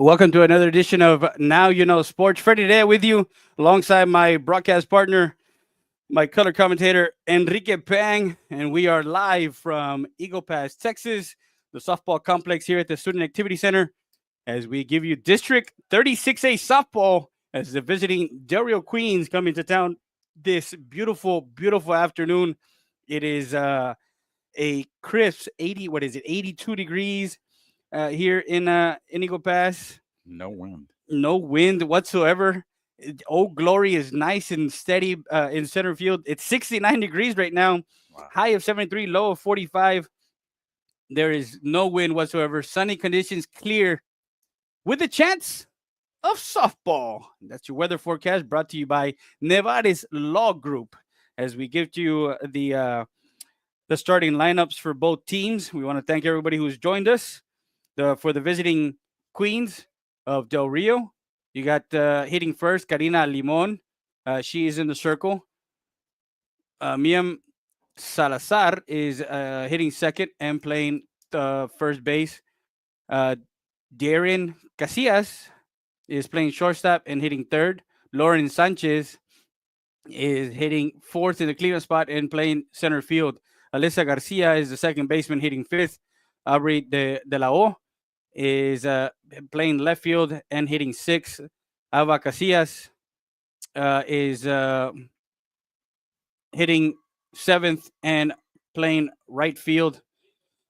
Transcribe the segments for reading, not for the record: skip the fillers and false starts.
Welcome to another edition of Now You Know Sports. Freddie today with you, alongside my broadcast partner, my color commentator, Enrique Pang. And we are live from Eagle Pass, Texas, the softball complex here at the Student Activity Center, as we give you District 36A softball as the visiting Del Rio Queens come into town this beautiful, beautiful afternoon. It is a crisp 80, what is it, 82 degrees here in Eagle Pass. No wind. No wind whatsoever. Old Glory is nice and steady in center field. It's 69 degrees right now, Wow. high of 73, low of 45. There is no wind whatsoever. Sunny conditions, clear, with a chance of softball. That's your weather forecast brought to you by Nevada's Law Group. As we give to you the starting lineups for both teams, we want to thank everybody who's joined us. For the visiting Queens of Del Rio, you got hitting first Karina Limon. She is in the circle. Miam Salazar is hitting second and playing first base. Uh, Darren Casillas is playing shortstop and hitting third. Lauren Sanchez is hitting fourth in the cleanup spot and playing center field. Alyssa Garcia is the second baseman hitting fifth. Aubrey de la O is playing left field and hitting sixth. Ava Casillas is hitting seventh and playing right field.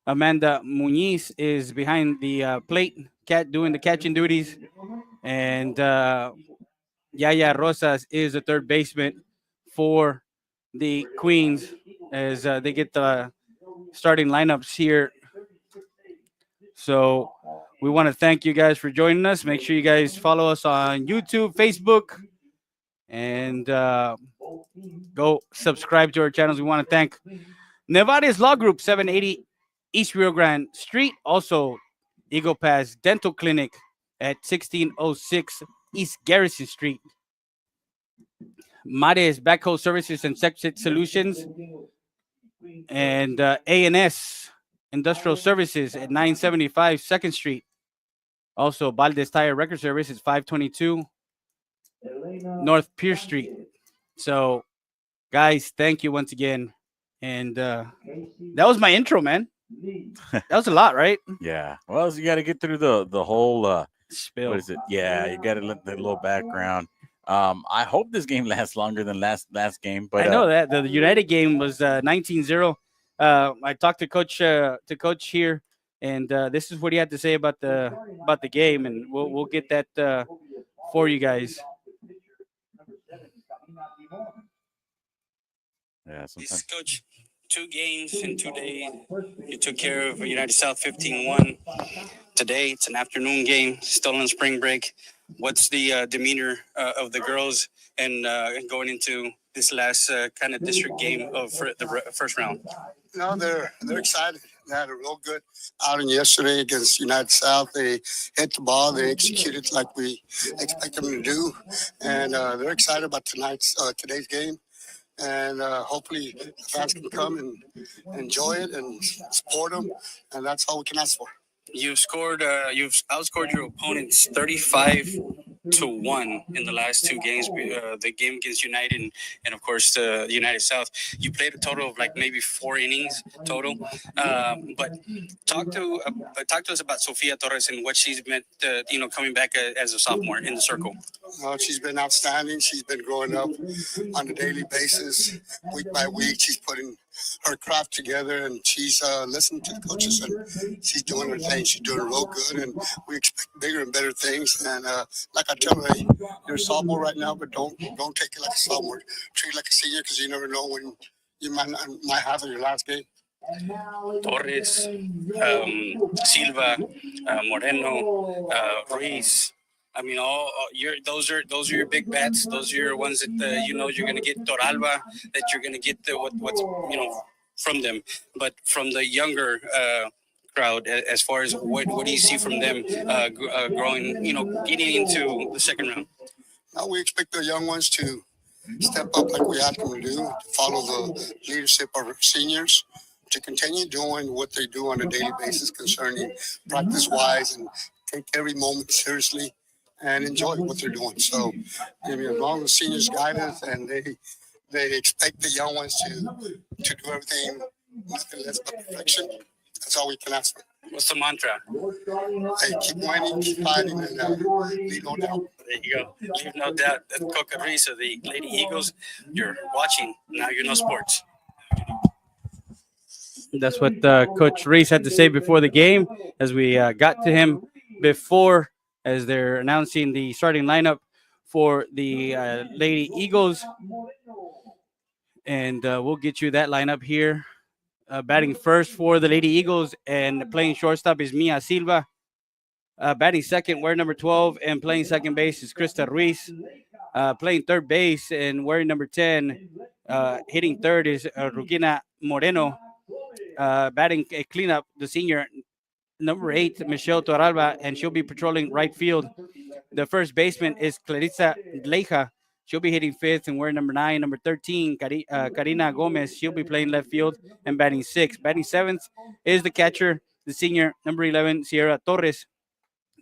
Amanda Muniz is behind the plate, doing the catching duties. And Yaya Rosas is the third baseman for the Queens as they get the starting lineups here. So we want to thank you guys for joining us. Make sure you guys follow us on YouTube, Facebook, and go subscribe to our channels. We want to thank Nevada's Law Group, 780 East Rio Grande Street. Also, Eagle Pass Dental Clinic at 1606 East Garrison Street. Mares Backhoe Services and Septic Solutions. And A&S Industrial Services at 975 2nd Street. Also, Valdez Tire Record Service is 522 North Pierce Street. So, guys, thank you once again. And that was my intro, man. That was a lot, right? Yeah. Well, you got to get through the whole Spill. what is it? Yeah, you got to let the little background. I hope this game lasts longer than last game, but I know that the United game was 19-0. I talked to coach here, and this is what he had to say about the game, and we'll get that for you guys. yeah, This sometimes. coach, 2 games in 2 days. You took care of United South 15-1. Today, it's an afternoon game, still on spring break. What's the demeanor of the girls and going into this last kind of district game of the first round? No, they're excited. They had a real good outing yesterday against United South. They hit the ball. They executed like we expect them to do, and they're excited about today's game. And hopefully the fans can come and enjoy it and support them, and that's all we can ask for. You've outscored your opponents 35-1 in the last 2 games. The game against United and of course the United South. You played a total of like maybe 4 innings total. But talk to us about Sofia Torres and what she's meant. Coming back as a sophomore in the circle. She's been outstanding. She's been growing up on a daily basis, week by week. She's putting her craft together, and she's listening to the coaches, and she's doing her thing. She's doing real good, and we expect bigger and better things. And like I tell her, hey, you're a sophomore right now, but don't take it like a sophomore. Treat it like a senior, because you never know when you might have your last game. Torres, Silva, Moreno, Ruiz. I mean, those are your big bats. Those are your ones that you're going to get Toralba. That you're going to get what's from them. But from the younger crowd, as far as what do you see from them growing? Getting into the second round. Now we expect the young ones to step up like we asked them to do, to follow the leadership of our seniors, to continue doing what they do on a daily basis concerning practice-wise and take every moment seriously and enjoy what they're doing. So, I mean, as long as the seniors guide us and they expect the young ones to do everything nothing less but perfection, that's all we can ask for. What's the mantra? Hey, keep winning, keep fighting, and leave no doubt. There you go. Leave no doubt that Coca Reese of the Lady Eagles, you're watching. Now you know sports. That's what Coach Reese had to say before the game as we got to him before as they're announcing the starting lineup for the Lady Eagles. And we'll get you that lineup here. Batting first for the Lady Eagles and playing shortstop is Mia Silva. Batting second, wearing number 12, and playing second base is Krista Ruiz. Playing third base and wearing number 10, hitting third is Rugina Moreno. Batting a cleanup, the senior number 8, Michelle Torralba, and she'll be patrolling right field. The first baseman is Clarissa Leija. She'll be hitting fifth and wearing number 9. Number 13, Karina Gomez. She'll be playing left field and batting sixth. Batting seventh is the catcher, the senior number 11, Sierra Torres.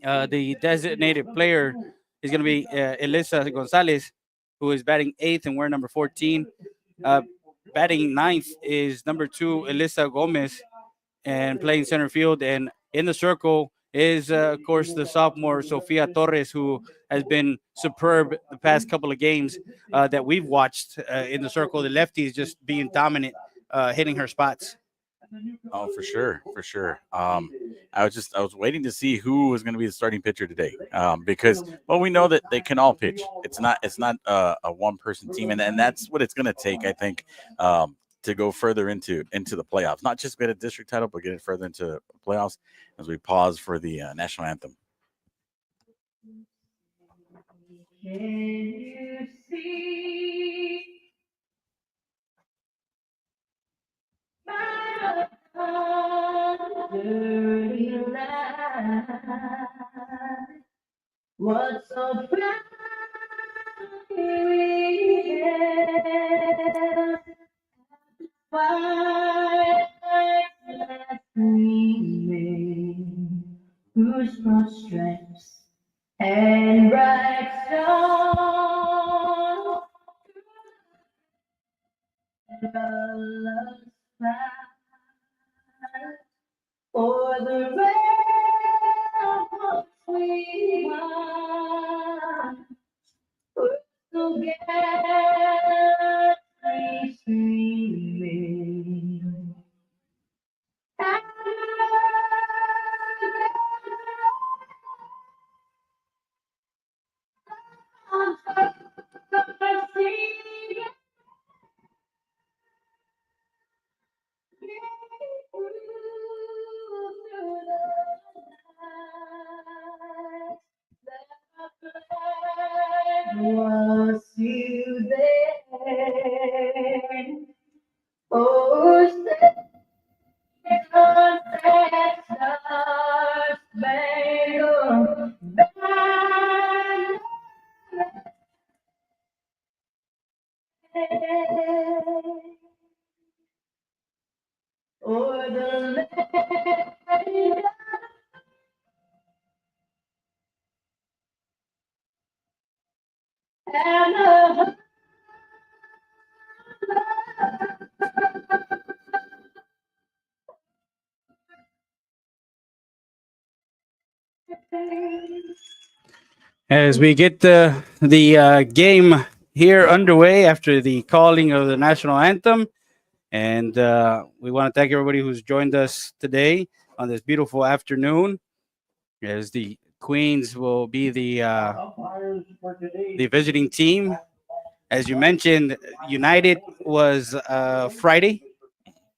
The designated player is going to be Elisa Gonzalez, who is batting eighth and wearing number 14. Batting ninth is number 2, Elisa Gomez, and playing center field. And in the circle is, of course, the sophomore Sofia Torres, who has been superb the past couple of games that we've watched in the circle. The lefty is just being dominant, hitting her spots. Oh, for sure, for sure. I was waiting to see who was going to be the starting pitcher today, because we know that they can all pitch. It's not a one person team, and that's what it's going to take, I think, to go further into the playoffs. Not just get a district title, but get it further into playoffs. As we pause for the national anthem. Can you see my dirty light? What's so proud we have? Fight last remain, whose no stripes and bright stars love's fight for the realm we want. Together streaming. Was you there? Oh, sunset stars spangled banner. O'er the land and the As we get the game here underway after the calling of the national anthem, and we want to thank everybody who's joined us today on this beautiful afternoon. As the Queens will be the visiting team. As you mentioned, United was Friday.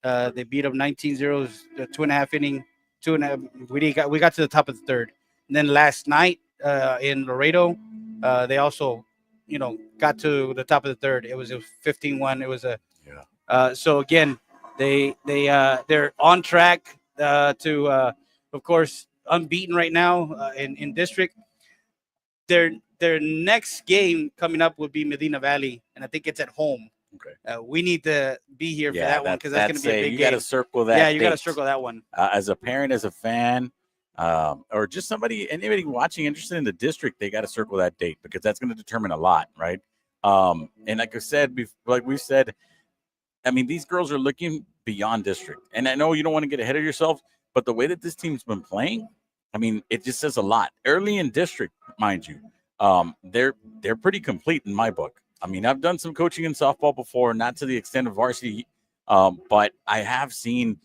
They beat up 19-0, the 2.5 inning, 2.5. We got to the top of the third. And then last night in Laredo, they also, got to the top of the third. It was a 15-1. It was a so again, they're on track to, of course, unbeaten right now in district. Their next game coming up will be Medina Valley, and I think it's at home. Okay. We need to be here for that one because that's going to be a big you game. got to circle that. Yeah, you got to date. circle that one. As a parent, as a fan, or just anybody watching interested in the district, they got to circle that date because that's going to determine a lot, right? And like I said, like we said, I mean, these girls are looking beyond district. And I know you don't want to get ahead of yourself, but the way that this team's been playing, I mean, it just says a lot. Early in district, mind you, they're pretty complete in my book. I mean, I've done some coaching in softball before, not to the extent of varsity, but I have seen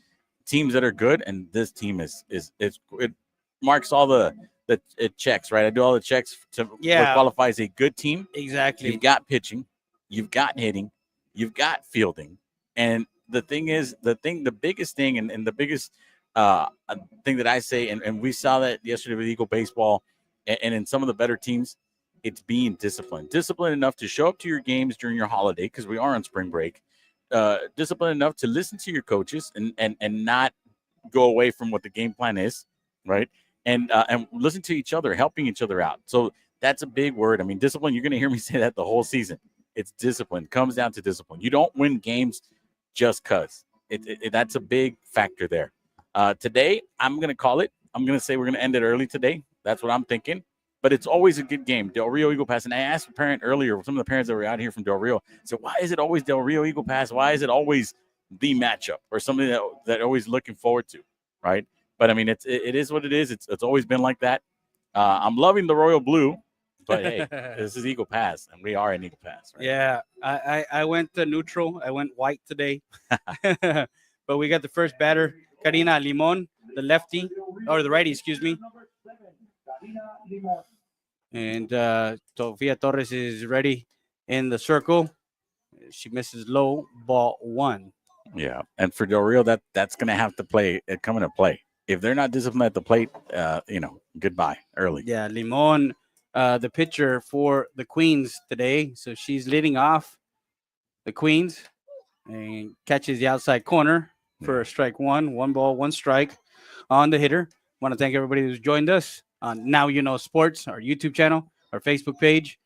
teams that are good, and this team it marks all the it checks, right? I do all the checks to what qualifies a good team. Exactly. You've got pitching, you've got hitting, you've got fielding. And the thing is, the biggest thing and the biggest thing that I say, and we saw that yesterday with Eagle Baseball and in some of the better teams, it's being disciplined. Disciplined enough to show up to your games during your holiday, because we are on spring break. Disciplined enough to listen to your coaches and not go away from what the game plan is, right? And listen to each other, helping each other out. So that's a big word. I mean, discipline, you're going to hear me say that the whole season. It's discipline. Comes down to discipline. You don't win games just because. That's a big factor there. Today, I'm going to call it. I'm going to say we're going to end it early today. That's what I'm thinking. But it's always a good game. Del Rio Eagle Pass. And I asked a parent earlier, some of the parents that were out here from Del Rio, so why is it always Del Rio Eagle Pass? Why is it always the matchup or something that always looking forward to, right? But I mean, it is what it is. It's always been like that. I'm loving the royal blue, but hey, this is Eagle Pass, and we are in Eagle Pass. Right? Yeah, I went neutral. I went white today, but we got the first batter, Karina Limon, the lefty or the righty, excuse me. And Sofia Torres is ready in the circle. She misses low, ball 1. Yeah, and for Del Rio, that's going to have to come into play. If they're not disciplined at the plate, goodbye early. Yeah, Limon, the pitcher for the Queens today. So she's leading off the Queens and catches the outside corner for a strike 1. 1 ball, 1 strike on the hitter. Want to thank everybody who's joined us on Now You Know Sports, our YouTube channel, our Facebook page.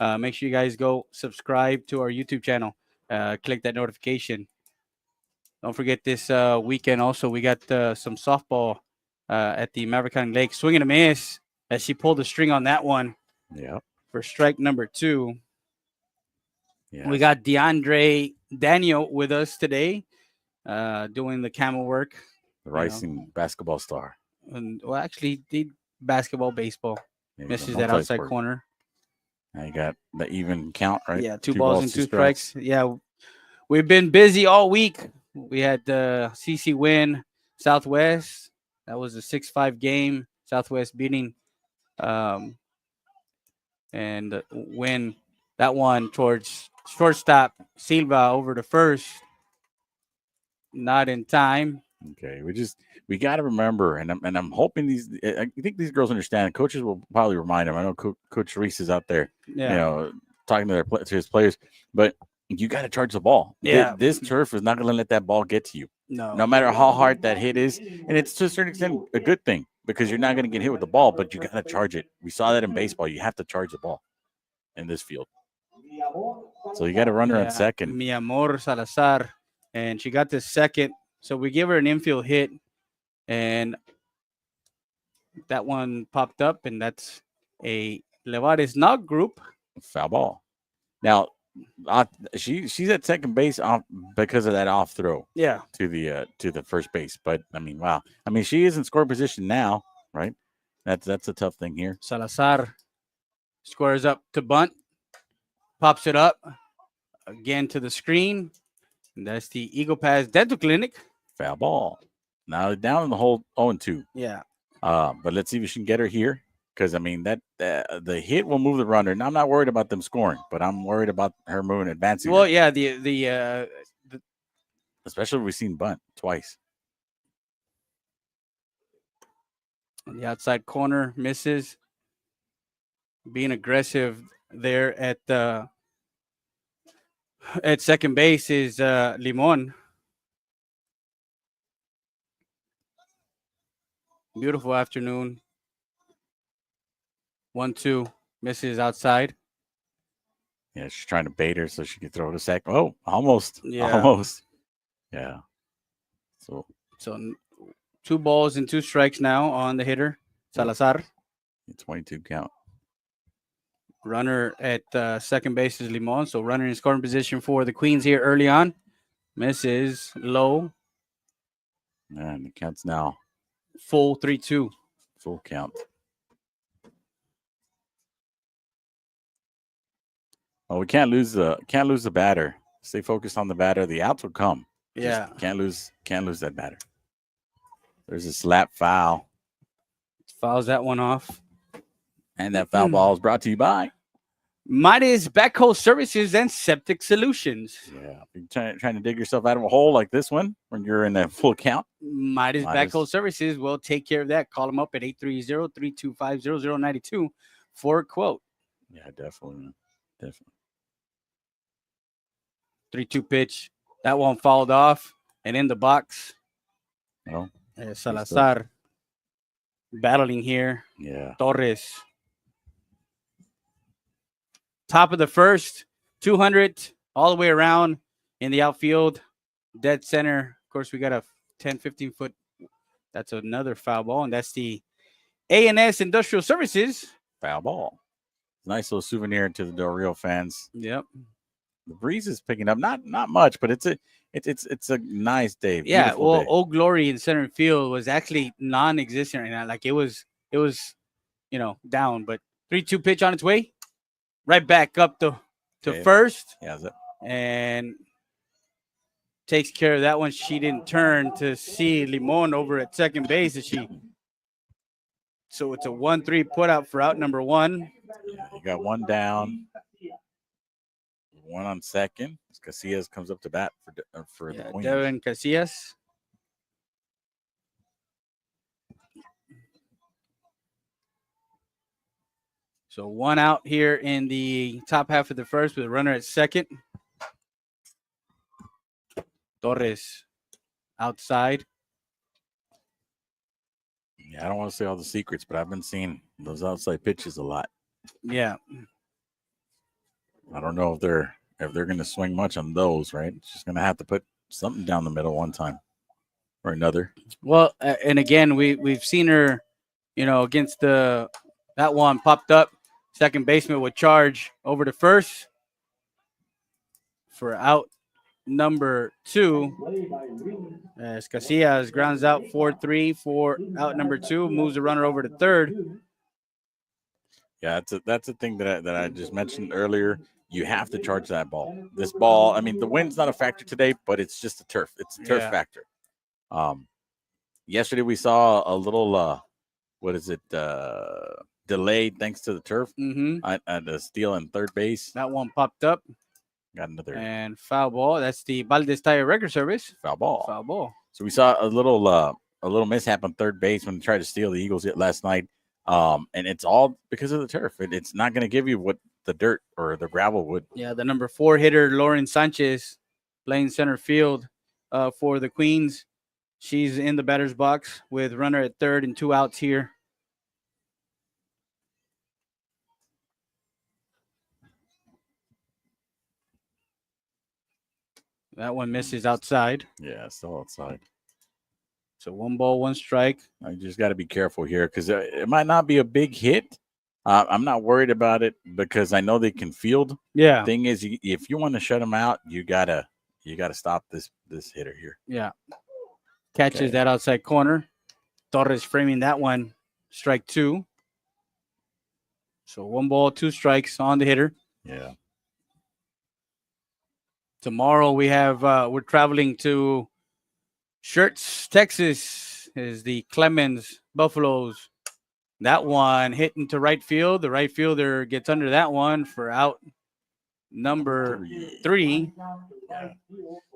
Make sure you guys go subscribe to our YouTube channel. Click that notification. Don't forget this weekend also, we got some softball at the Maverick County Lake. Swing and a miss as she pulled the string on that one. Yeah. For strike number 2. Yeah. We got DeAndre Daniel with us today doing the camel work. The rising basketball star. And well, actually, did basketball, baseball. Yeah, Misses that outside corner. Now you got the even count, right? Yeah, 2 balls and 2 strikes. Yeah, we've been busy all week. We had the CC win Southwest. That was a 6-5 game. Southwest beating and win that one towards shortstop Silva over to first. Not in time. Okay, we got to remember, and I'm hoping I think these girls understand. Coaches will probably remind them. I know Coach Reese is out there, talking to his players, but you got to charge the ball. Yeah, this turf is not going to let that ball get to you. No matter how hard that hit is, and it's to a certain extent a good thing because you're not going to get hit with the ball, but you got to charge it. We saw that in baseball. You have to charge the ball in this field. So you got a runner on second. Mi Amor Salazar, and she got the second. So we give her an infield hit, and that one popped up, and that's a Levares Nog group. Foul ball. Now, she's at second base off because of that off throw. Yeah. To the first base, but I mean, wow. I mean, she is in score position now, right? That's a tough thing here. Salazar squares up to bunt, pops it up again to the screen. And that's the Eagle Pass Dental Clinic. Foul ball. Now down in the hole 0-2. Yeah. But let's see if we can get her here. Because, I mean, that the hit will move the runner. And I'm not worried about them scoring, but I'm worried about her moving, advancing. Well, yeah, the especially if we've seen bunt twice. On the outside corner, misses. Being aggressive there at second base is Limon. Beautiful afternoon. 1-2, misses outside. Yeah, she's trying to bait her so she can throw it a second. Oh, almost. Yeah. Almost. Yeah. So 2 balls and 2 strikes now on the hitter, Salazar. 22 count. Runner at second base is Limon. So runner in scoring position for the Queens here early on. Misses low, And the count's now full 3-2. full count. Well, we can't lose the batter. Stay focused on the batter. The outs will come. Just Yeah. can't lose that batter. There's a slap foul. Fouls that one off. And that foul ball is brought to you by. Midas Backhoe Services and Septic Solutions. Yeah. If you're trying to dig yourself out of a hole like this one when you're in a full count. Midas Midas. Backhoe Services will take care of that. Call them up at 830-325-0092 for a quote. Yeah, definitely. Definitely. 3-2 pitch. That one fouled off. And in the box, No. Salazar battling here. Yeah. Torres. Top of the first, 200 all the way around in the outfield. Dead center. Of course, we got a 10, 15 foot. That's another foul ball. And that's the A&S Industrial Services. Foul ball. Nice little souvenir to the Del Rio fans. Yep. The breeze is picking up, not much, but it's a nice day. Yeah. Beautiful Well, day. Old Glory in center field was actually non-existent right now. Like it was, down. But 3-2 pitch on its way. Right back up to Okay. first. Yeah, And takes care of that one. She didn't turn to see Limon over at second base. So it's a 1-3 put out for out number 1. you got one down, one on second. Casillas comes up to bat for the Queens. Devin Casillas. So 1 out here in the top half of the first with a runner at second. Torres outside. Yeah, I don't want to say all the secrets, but I've been seeing those outside pitches a lot. Yeah. I don't know if they're going to swing much on those, right? It's just going to have to put something down the middle one time or another. Well, and again, we've seen her, against that one popped up. Second baseman would charge over to first for out number 2. As Casillas grounds out 4-3 for out number 2, moves the runner over to third. Yeah, that's a thing that I just mentioned earlier. You have to charge that ball. This ball, I mean, the wind's not a factor today, but it's just a turf. It's a turf Yeah. factor. Yesterday we saw a little delayed thanks to the turf. Mm-hmm. At the steal in third base. That one popped up Got another and foul ball. That's the Valdez Tire Record Service. foul ball. Foul ball. So we saw a little mishap on third base when they tried to steal the Eagles last night. And it's all because of the turf. It's not going to give you what the dirt or the gravel would. Yeah, the number 4 hitter, Lauren Sanchez, playing center field for the Queens. She's in the batter's box with runner at third and 2 outs here. That one misses outside. Yeah, still outside. So 1 ball, 1 strike. I just got to be careful here because it might not be a big hit. I'm not worried about it because I know they can field. Yeah. Thing is, if you want to shut them out, you gotta stop this hitter here. Yeah. Catches Okay. that outside corner. Torres framing that one. Strike 2. So 1 ball, 2 strikes on the hitter. Yeah. Tomorrow we have we're traveling to Schertz, Texas. Is the Clemens Buffaloes. That one hit into right field. The right fielder gets under that one for out number 3.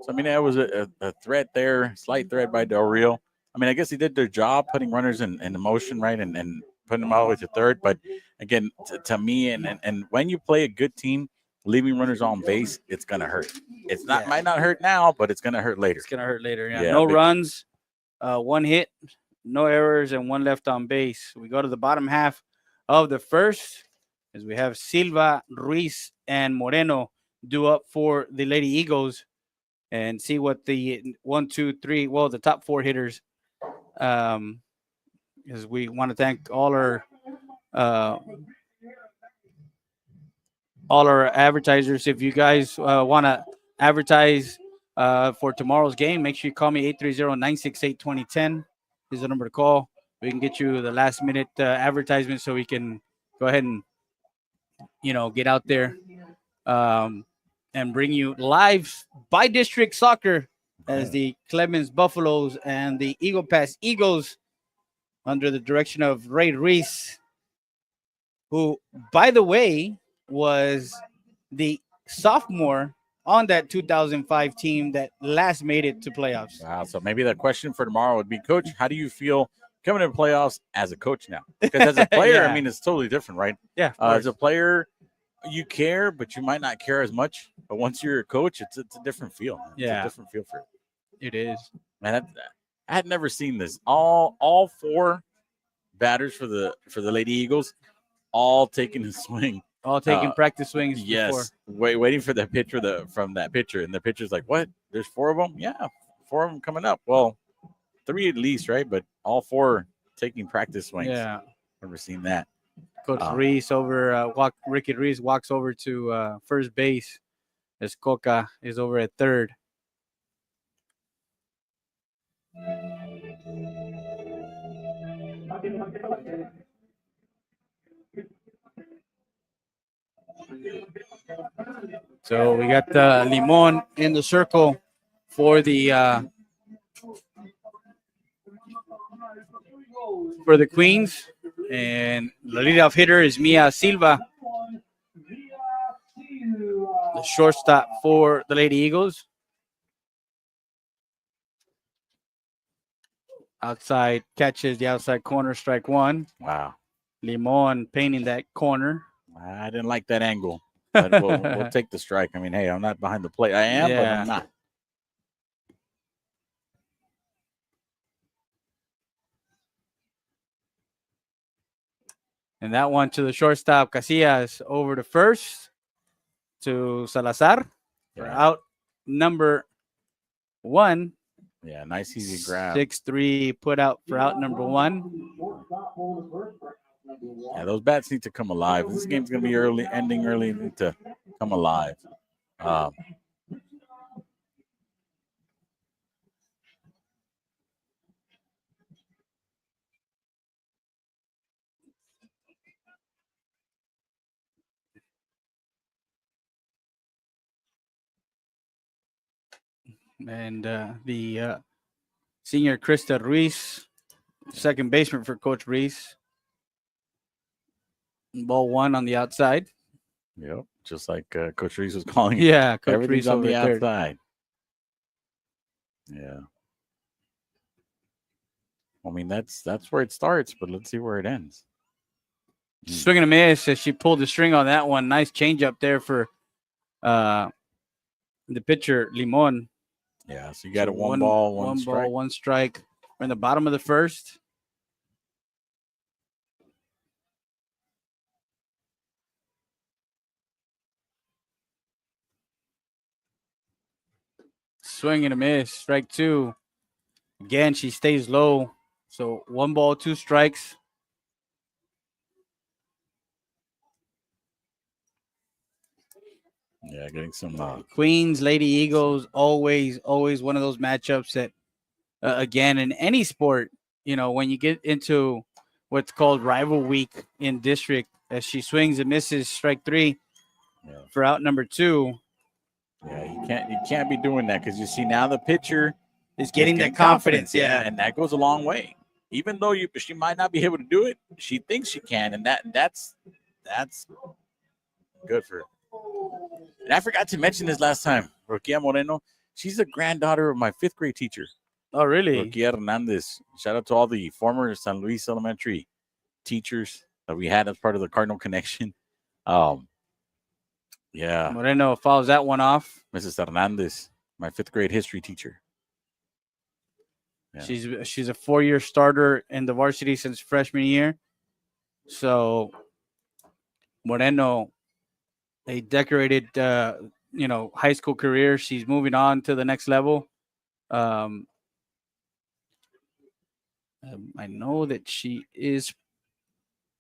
So I mean, that was a threat there, slight threat by Del Rio. I mean, I guess he did their job putting runners in motion, right, and putting them all the way to third. But again, to me, and when you play a good team, leaving runners on base, it's gonna hurt. It's not Yeah. might not hurt now, but it's gonna hurt later. It's gonna hurt later. Yeah. Yeah, No big- runs, 1 hit, no errors, and 1 left on base. We go to the bottom half of the first as we have Silva, Ruiz, and Moreno due up for the Lady Eagles and see what the 1, 2, 3, well, the top 4 hitters Because we want to thank uh, all our advertisers. If you guys want to advertise for tomorrow's game, make sure you call me 830-968-2010. This is the number to call. We can get you the last minute advertisement so we can go ahead and get out there and bring you live by district soccer as the Clemens Buffaloes and the Eagle Pass Eagles under the direction of Ray Reese, who, by the way, was the sophomore on that 2005 team that last made it to playoffs. Wow. So maybe the question for tomorrow would be, Coach, how do you feel coming to playoffs as a coach now? Because as a player, Yeah. I mean, it's totally different, right? Yeah. As a player, you care, but you might not care as much. But once you're a coach, it's a different feel. Man. It's Yeah. a different feel for it. It is. Man, I had never seen this. All four batters for the Lady Eagles, all taking a swing. All taking practice swings. Yes, waiting for the pitch from that pitcher, and the pitcher's like, "What? There's four of them? Yeah, four of them coming up. Well, three at least, right? But all four taking practice swings. Yeah. Never seen that. Coach Reese Ricky Reese walks over to first base as Coca is over at third. So we got Limon in the circle for the Queens, and the leadoff hitter is Mia Silva, the shortstop for the Lady Eagles. Outside catches the outside corner, strike one. Wow. Limon painting that corner. I didn't like that angle. But we'll take the strike. I mean, hey, I'm not behind the plate. I am, but I'm not. And that one to the shortstop, Casillas, over to first to Salazar for out number one. Yeah, nice easy grab. 6-3 put out for out number one. Yeah, those bats need to come alive. This game's going to be ending early. Need to come alive. And the senior Krista Ruiz, second baseman for Coach Reese. Ball one on the outside. Yep, just like Coach Reese was calling it. Yeah, Coach Everything's Reese on over the at third. outside. Yeah. I mean, that's where it starts, but let's see where it ends. Swing and a miss as she pulled the string on that one. Nice change up there for the pitcher, Limon. Yeah, so you got a one ball, one strike. We're in the bottom of the first. Swing and a miss. Strike two. Again, she stays low. So 1 ball, 2 strikes. Yeah, getting some Queens, Lady Eagles, always one of those matchups that, again, in any sport, when you get into what's called rival week in district, as she swings and misses, strike three for out number two. Yeah, you can't be doing that because you see now the pitcher is getting that confidence. Yeah, and that goes a long way. Even though she might not be able to do it, she thinks she can, and that's good for her. And I forgot to mention this last time. Roquia Moreno, she's a granddaughter of my 5th grade teacher. Oh, really? Roquia Hernandez. Shout out to all the former San Luis Elementary teachers that we had as part of the Cardinal Connection. Yeah. Moreno fouls that one off. Mrs. Hernandez, my 5th grade history teacher. Yeah. She's a 4-year starter in the varsity since freshman year. So Moreno, a decorated high school career. She's moving on to the next level. I know that she is.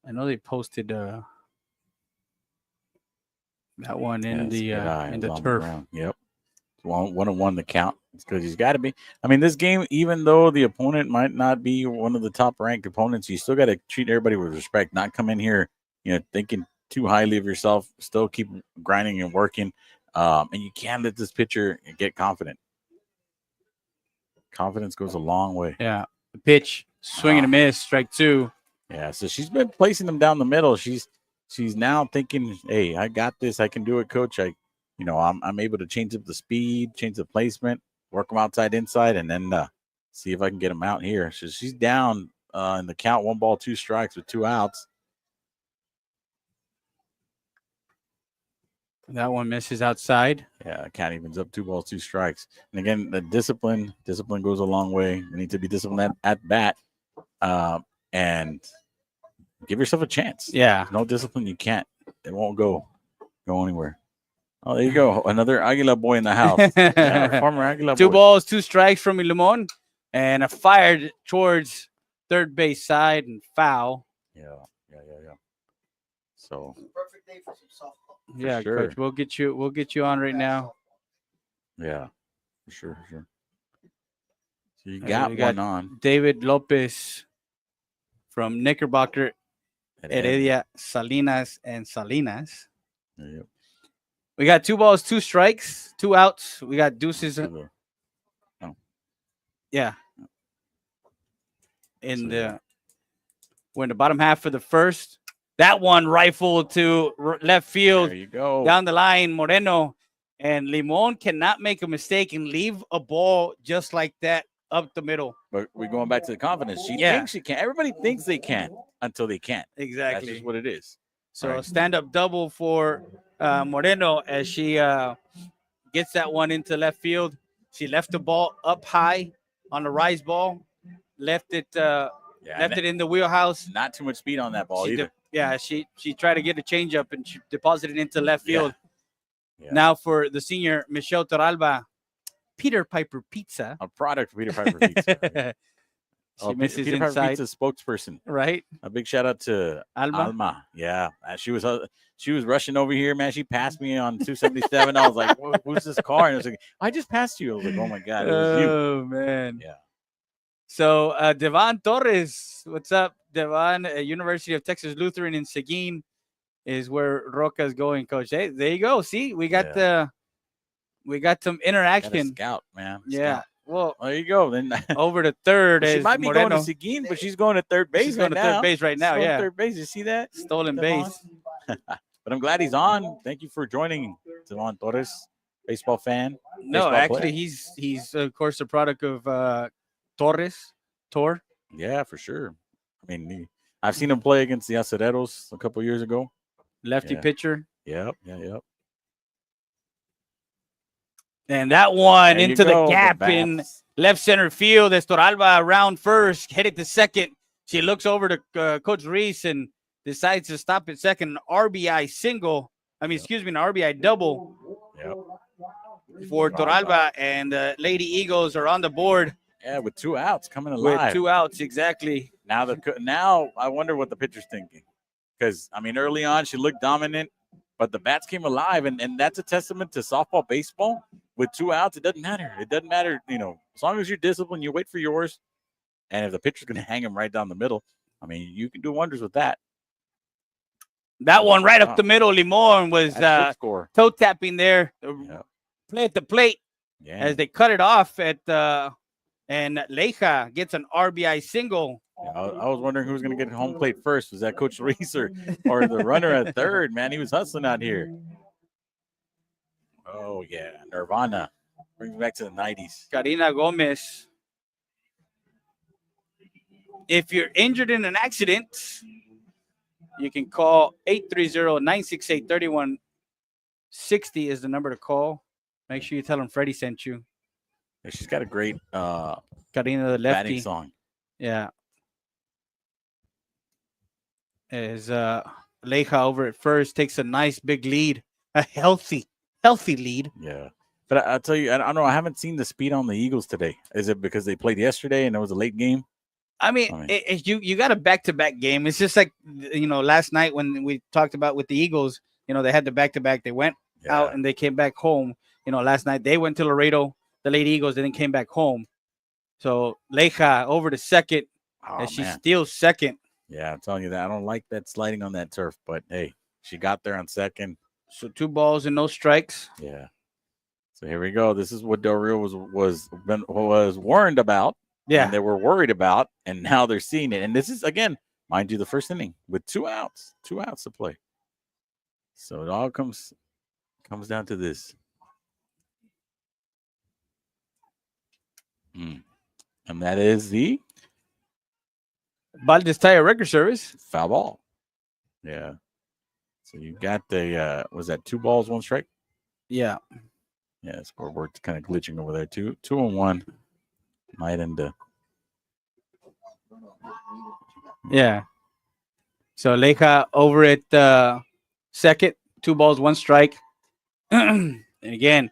I know they posted that one in Yes, good eye. in It the was on turf. ground. Yep. One and one the count. It's because he's got to be. I mean, this game, even though the opponent might not be one of the top ranked opponents, you still got to treat everybody with respect. Not come in here, thinking too highly of yourself. Still keep grinding and working. And you can't let this pitcher get confident. Confidence goes a long way. Yeah, the pitch, swing and a miss, strike 2. Yeah, so she's been placing them down the middle. She's now thinking, hey, I got this. I can do it, coach. I'm able to change up the speed, change the placement, work them outside, inside, and then see if I can get them out here. So she's down in the count, 1 ball, 2 strikes with 2 outs. That one misses outside. Yeah, count evens up, 2 balls, 2 strikes. And again, the discipline goes a long way. We need to be disciplined at bat, and give yourself a chance. Yeah. No discipline, you can't. It won't go anywhere. Oh, there you go. Another Aguila boy in the house. Yeah, former Aguila 2 boy. balls, 2 strikes from Limon, and a fired towards third base side and foul. Yeah. So Perfect day for some softball. Yeah, sure. coach, we'll get you on right now. yeah, for sure. So you We got got one on. David Lopez from Knickerbocker, at Heredia, Salinas, and Salinas. Yep. We got 2 balls, 2 strikes, 2 outs. We got deuces. Yeah. We're in the bottom half of the first. That one rifled to left field. There you go. Down the line, Moreno. And Limon cannot make a mistake and leave a ball just like that up the middle. But we're going back to the confidence. She Yeah. thinks she can. Everybody thinks they can until they can't. Exactly. That's just what it is. So Right. stand-up double for Moreno as she gets that one into left field. She left the ball up high on the rise ball. Left it in the wheelhouse. Not too much speed on that ball She either. she tried to get a changeup and she deposited it into left field. Yeah. Now for the senior Michelle Torralba, Peter Piper Pizza. A product of Peter Piper Pizza. She misses Peter Piper inside, Pizza spokesperson. right? A big shout out to Alma. Alma. Yeah, she was rushing over here, man. She passed me on 277. I was like, "Who's this car?" And I was like, "I just passed you." I was like, "Oh my god, it was you." Oh man. Yeah. So Devon Torres, what's up, Devon? University of Texas Lutheran in Seguin is where Roca's going, coach. Hey, there you go. See, we got some Got a interaction. scout, man. Yeah. Scout. Well, There you go. Then over to third she is might be Moreno. going to Seguin, but she's going to third base She's right going to now. third base right now. She's going to Yeah, third base. You see that? stolen Devon? base. But I'm glad he's on. Thank you for joining, Devon Torres, baseball fan. No, baseball actually, player. he's of course a product of Tor. Yeah, for sure. I mean, I've seen him play against the Acereros a couple years ago. Lefty Yeah. pitcher. Yep. And that one There you into the go, gap in bats. left center field. Estoralba around first, headed to second. She looks over to Coach Reese and decides to stop at second. An RBI single. An RBI double Yep. for Toralba. And the Lady Eagles are on the board Yeah, with 2 outs coming alive. with 2 outs. Exactly. Now I wonder what the pitcher's thinking, because I mean early on she looked dominant, but the bats came alive, and that's a testament to softball, baseball. With 2 outs, it doesn't matter. It doesn't matter, as long as you're disciplined, you wait for yours, and if the pitcher's going to hang him right down the middle, I mean you can do wonders with that. That one right up Wow. the middle. Limon was That's good score. toe tapping there. Yep. Play at the plate. Yeah, As they cut it off and Leija gets an RBI single. Yeah, I was wondering who was going to get home plate first. Was that Coach Reese or the runner at third? Man, he was hustling out here. Oh yeah, Nirvana brings me back to the 90s. Karina Gomez. If you're injured in an accident, you can call 830-968-3160 is the number to call. Make sure you tell them Freddie sent you. Yeah, she's got a great Karina the batting lefty. song. Yeah. As Leija over at first takes a nice big lead. A healthy lead. Yeah. But I'll tell you, I don't know. I haven't seen the speed on the Eagles today. Is it because they played yesterday and it was a late game? I mean, I mean- you got a back-to-back game. It's just like last night when we talked about with the Eagles. They had the back-to-back. They went out and they came back home. Last night they went to Laredo, the Lady Eagles, and then came back home. So Leija over to second, Oh, and she man. steals second. Yeah, I'm telling you that. I don't like that sliding on that turf, but hey, she got there on second. So 2 balls and no strikes. Yeah. So here we go. This is what Del Rio was warned about. Yeah. And they were worried about, and now they're seeing it. And this is, again, mind you, the first inning with 2 outs to play. So it all comes down to this. And that is the Valdez Tire Record Service. foul ball. Yeah. So you got the was that 2 balls, 1 strike? Yeah. Yeah, scoreboard's kind of glitching over there. 2-1. Might end up. Yeah. So Leija over at second, 2 balls, 1 strike. And again,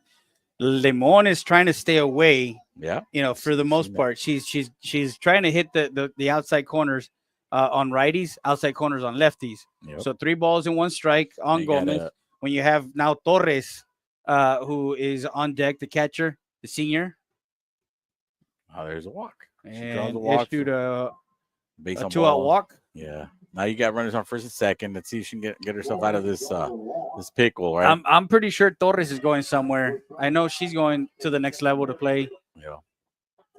Limon is trying to stay away. Yeah. For the most Seen that. part, she's trying to hit the outside corners on righties, outside corners on lefties. Yep. So 3 balls and 1 strike on You Gomez. gotta- When you have now Torres, who is on deck, the catcher, the senior, Oh, there's a walk. She draws and a walk. issued a Base on 2-out balls. walk. Yeah. Now you got runners on first and second. Let's see if she can get herself out of this this pickle, right? I'm pretty sure Torres is going somewhere. I know she's going to the next level to play. Yeah.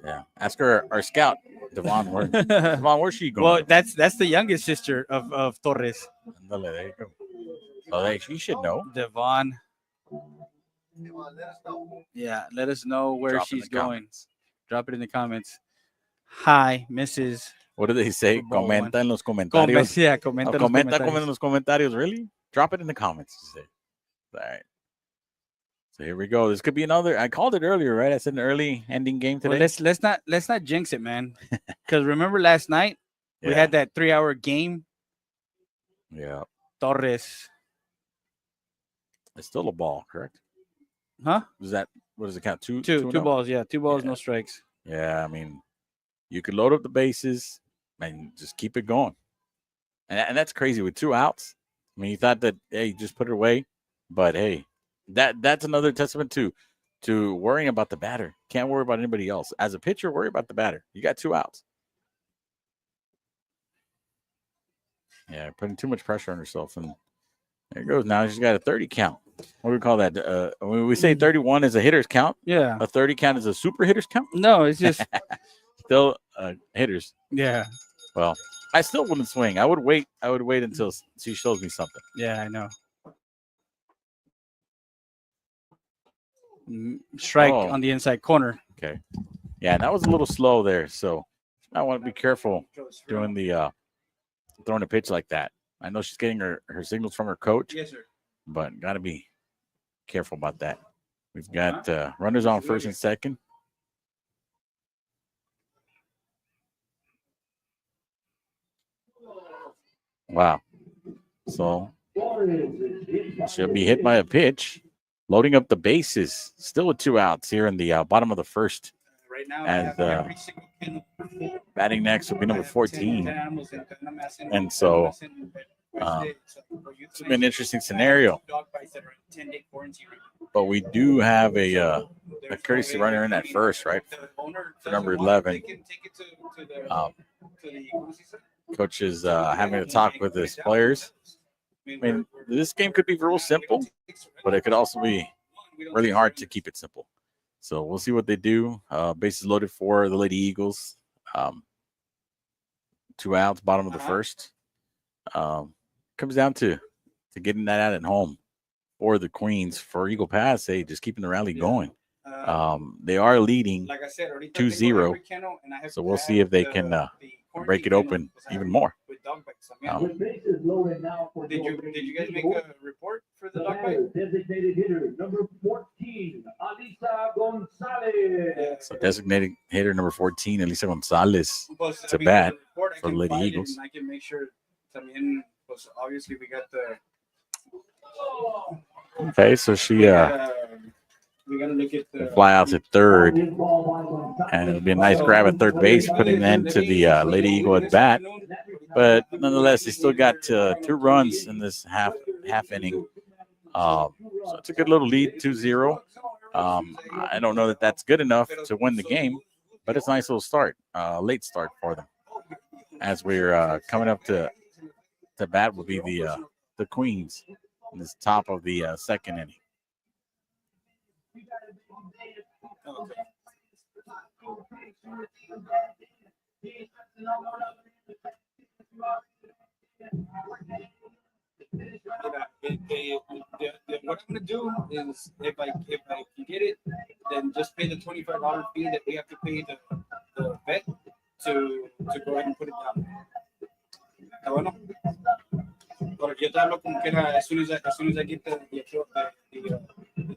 Yeah. Ask her, our scout, Devon. Where's she going? Well, that's the youngest sister of Torres, Ándale, there you go. Oh, hey, she should know. Devon. Yeah, let us know where Drop in she's the going. comments. Drop it in the comments. Hi, Mrs. What do they say? Football Comenta en los Comenta, comentarios. yeah, Oh, comenta, en los comenta comentarios. en los comentarios. Really? Drop it in the comments. All right. So here we go. This could be another. I called it earlier, right? I said an early ending game Well, today. let's not jinx it, man. Because remember last night we Yeah. had that 3-hour game. Yeah. Torres, It's still a ball, correct? huh? Is that what does it count? Two Two balls, yeah, 2 balls, Yeah. no strikes. Yeah, I mean, you could load up the bases and just keep it going. And that's crazy with 2 outs. I mean, you thought that, hey, just put it away. But hey, that's another testament to worrying about the batter. Can't worry about anybody else. As a pitcher, worry about the batter. You got 2 outs. Yeah, putting too much pressure on herself. And there it goes. Now she's got a 30 count. What do we call that? When we say 31 is a hitter's count, Yeah. a 30 count is a super hitter's count. No, it's just Still hitters. yeah. Well, I still wouldn't swing. I would wait. Until she shows me something. Yeah, I know. Strike Oh. on the inside corner. Okay. Yeah, and that was a little slow there. So I want to be careful doing the throwing a pitch like that. I know she's getting her signals from her coach, Yes, sir. but got to be careful about that. We've got runners on first and second. Wow. So she'll be hit by a pitch, loading up the bases. Still with 2 outs here in the bottom of the first. Right now, And, Batting next will be number 14. And so, it's been an interesting scenario. But we do have a courtesy runner in at first, right? For number 11. Coach is having a talk with his players. I mean, this game could be real simple, but it could also be really hard to keep it simple. So we'll see what they do. Bases loaded for the Lady Eagles. 2 outs, bottom of the first. Comes down to getting that out at home, or the Queens for Eagle Pass. Hey, just keeping the rally going. They are leading, like I said, 2-0. So we'll see if they can break it open even more. Did you guys make a report for the dog bite? Designated hitter number 14, Alisa Gonzalez. So designated hitter number 14, Elisa Gonzalez. It's a bat for the Lady Eagles. I can make sure. También, pues, obviously, we got the Okay, so she we gotta look at to the fly out to third, and it'll be a nice grab at third base, putting an end to the Lady Eagle at bat. But nonetheless, they still got 2 runs in this half inning. So it's a good little lead, 2-0. I don't know that that's good enough to win the game, but it's a nice little start, late start for them. As we're coming up to bat will be the Queens in this top of the second inning. What I'm gonna do is if I can get it, then just pay the $25 fee that we have to pay the vet to go ahead and put it down. ¿Está bueno? Porque yo te hablo como que as soon as I get the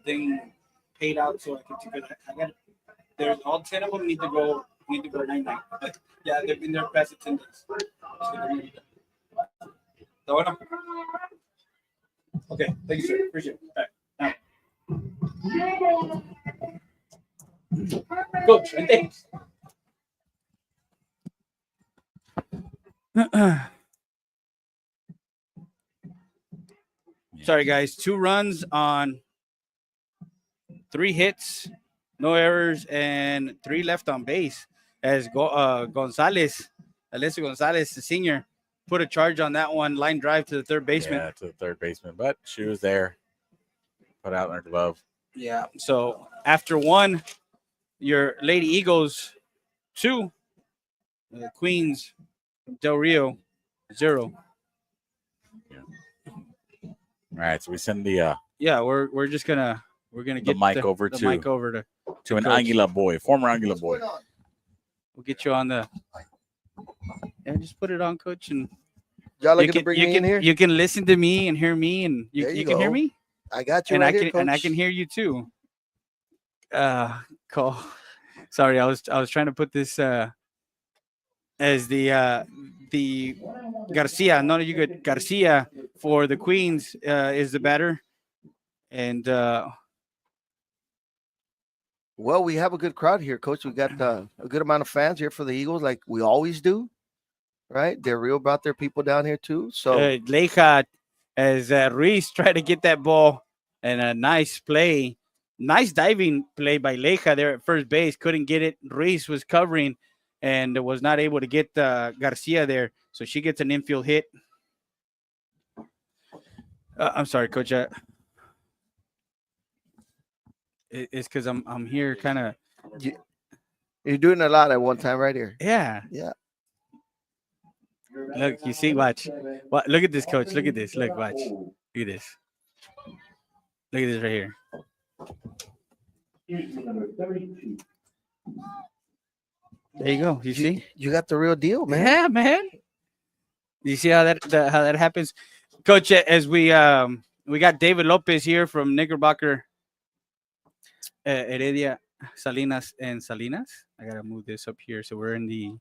thing paid out, so I can I got there's all 10 of them need to go 99. But yeah, they've been there past 10 days. ¿Está bueno? Okay, thank you, sir. Appreciate it. All right. Coach, and thanks. Sorry, guys. 2 runs on 3 hits, no errors, and 3 left on base. As Gonzalez, Alessio Gonzalez, the senior, put a charge on that one, line drive to the third baseman. Yeah, to the third baseman, but she was there, put out in her glove. Yeah. So after 1, your Lady Eagles 2, Queens Del Rio 0. All right, so we send the we're just gonna get the mic over the to mic over to an Coach. Aguila boy, former Aguila boy. We'll get you on the just put it on, Coach, and Y'all looking to bring me in here? You can listen to me and hear me, and you There you can hear go. me, I got you and right I here, can Coach. hear you too. Cole. Sorry, I was trying to put this as the Garcia. No, you good. Garcia for the Queens is the batter, and Well, we have a good crowd here, Coach. We got a good amount of fans here for the Eagles, like we always do, right? They're real about their people down here too. So Leija, as Ruiz tried to get that ball, and a nice play, nice diving play by Leija there at first base, couldn't get it. Ruiz was covering and was not able to get Garcia there, so she gets an infield hit. I'm sorry, Coach. It's because I'm here kind of. you're doing a lot at one time right here. Yeah. Yeah. Look, you see, watch. What? Look at this, Coach. Look at this. Look, watch. Look at this. Look at this right here. Number 32. There you go. You see? You got the real deal, man. Yeah, man. You see how that happens, Coach? As we got David Lopez here from Knickerbocker, Heredia, Salinas, and Salinas. I gotta move this up here, so we're in the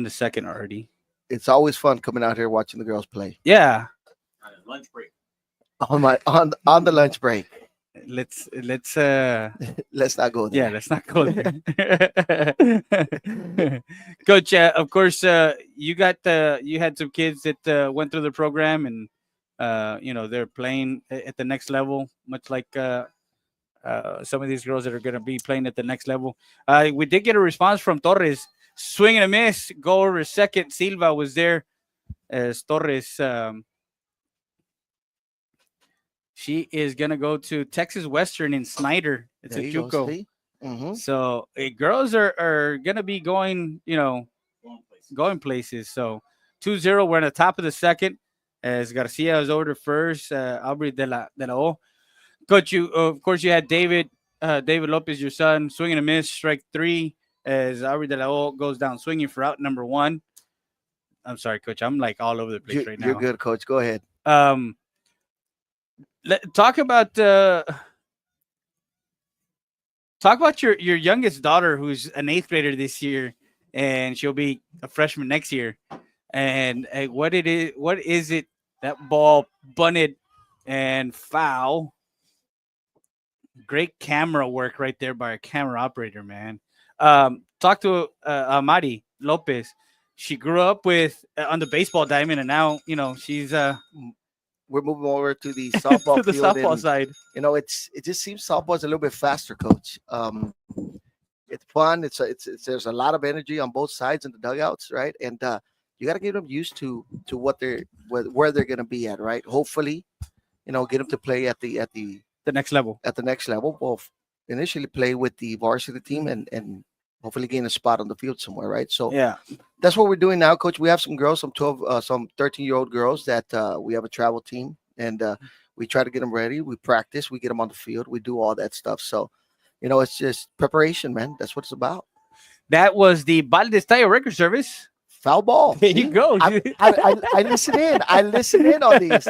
second already. It's always fun coming out here watching the girls play. Yeah. Lunch break. On the lunch break. Let's Let's not go there. yeah, let's not go there. Coach, of course, you had some kids that went through the program, and they're playing at the next level, much like some of these girls that are going to be playing at the next level. We did get a response from Torres, swing and a miss, go over second. Silva was there as Torres. She is going to go to Texas Western in Snyder. It's There a you go, JUCO. see? Mhm. So girls are going to be going, going places. So 2-0, we're on the top of the second as Garcia is over to first. Aubrey de la O. Coach, of course, you had David Lopez, your son, swinging a miss, strike 3 as Aubrey de la O goes down swinging for out number 1. I'm sorry, Coach. I'm like all over the place right now. You're good, Coach. Go ahead. Talk about your youngest daughter, who's an 8th grader this year, and she'll be a freshman next year. And what is it? That ball bunted and foul. Great camera work right there by a camera operator, man. Talk to Amari Lopez. She grew up with on the baseball diamond, and now she's We're moving over to the to softball the field, softball and side. it just seems softball is a little bit faster, coach. It's fun. It's there's a lot of energy on both sides in the dugouts, right? And you got to get them used to what where they're going to be at, right? Hopefully, get them to play at the The next level. next level. Well, initially play with the varsity team and hopefully gain a spot on the field somewhere, right? So Yeah. that's what we're doing now, coach. We have some girls, some 12, some 13-year-old girls that we have a travel team, and we try to get them ready. We practice, we get them on the field, we do all that stuff. So, it's just preparation, man. That's what it's about. That was the Valdez Tire Record Service. Foul ball. There you See? go. I listen in. I listen in on these.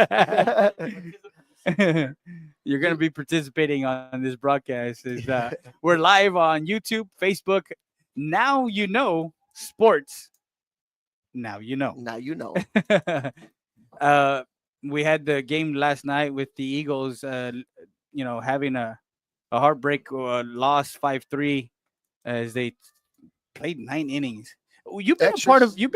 You're going to be participating on this broadcast. We're live on YouTube, Facebook. Now you know sports. Now you know. Now you know. We had the game last night with the Eagles, having a heartbreak loss 5-3 as they played 9 innings. You've been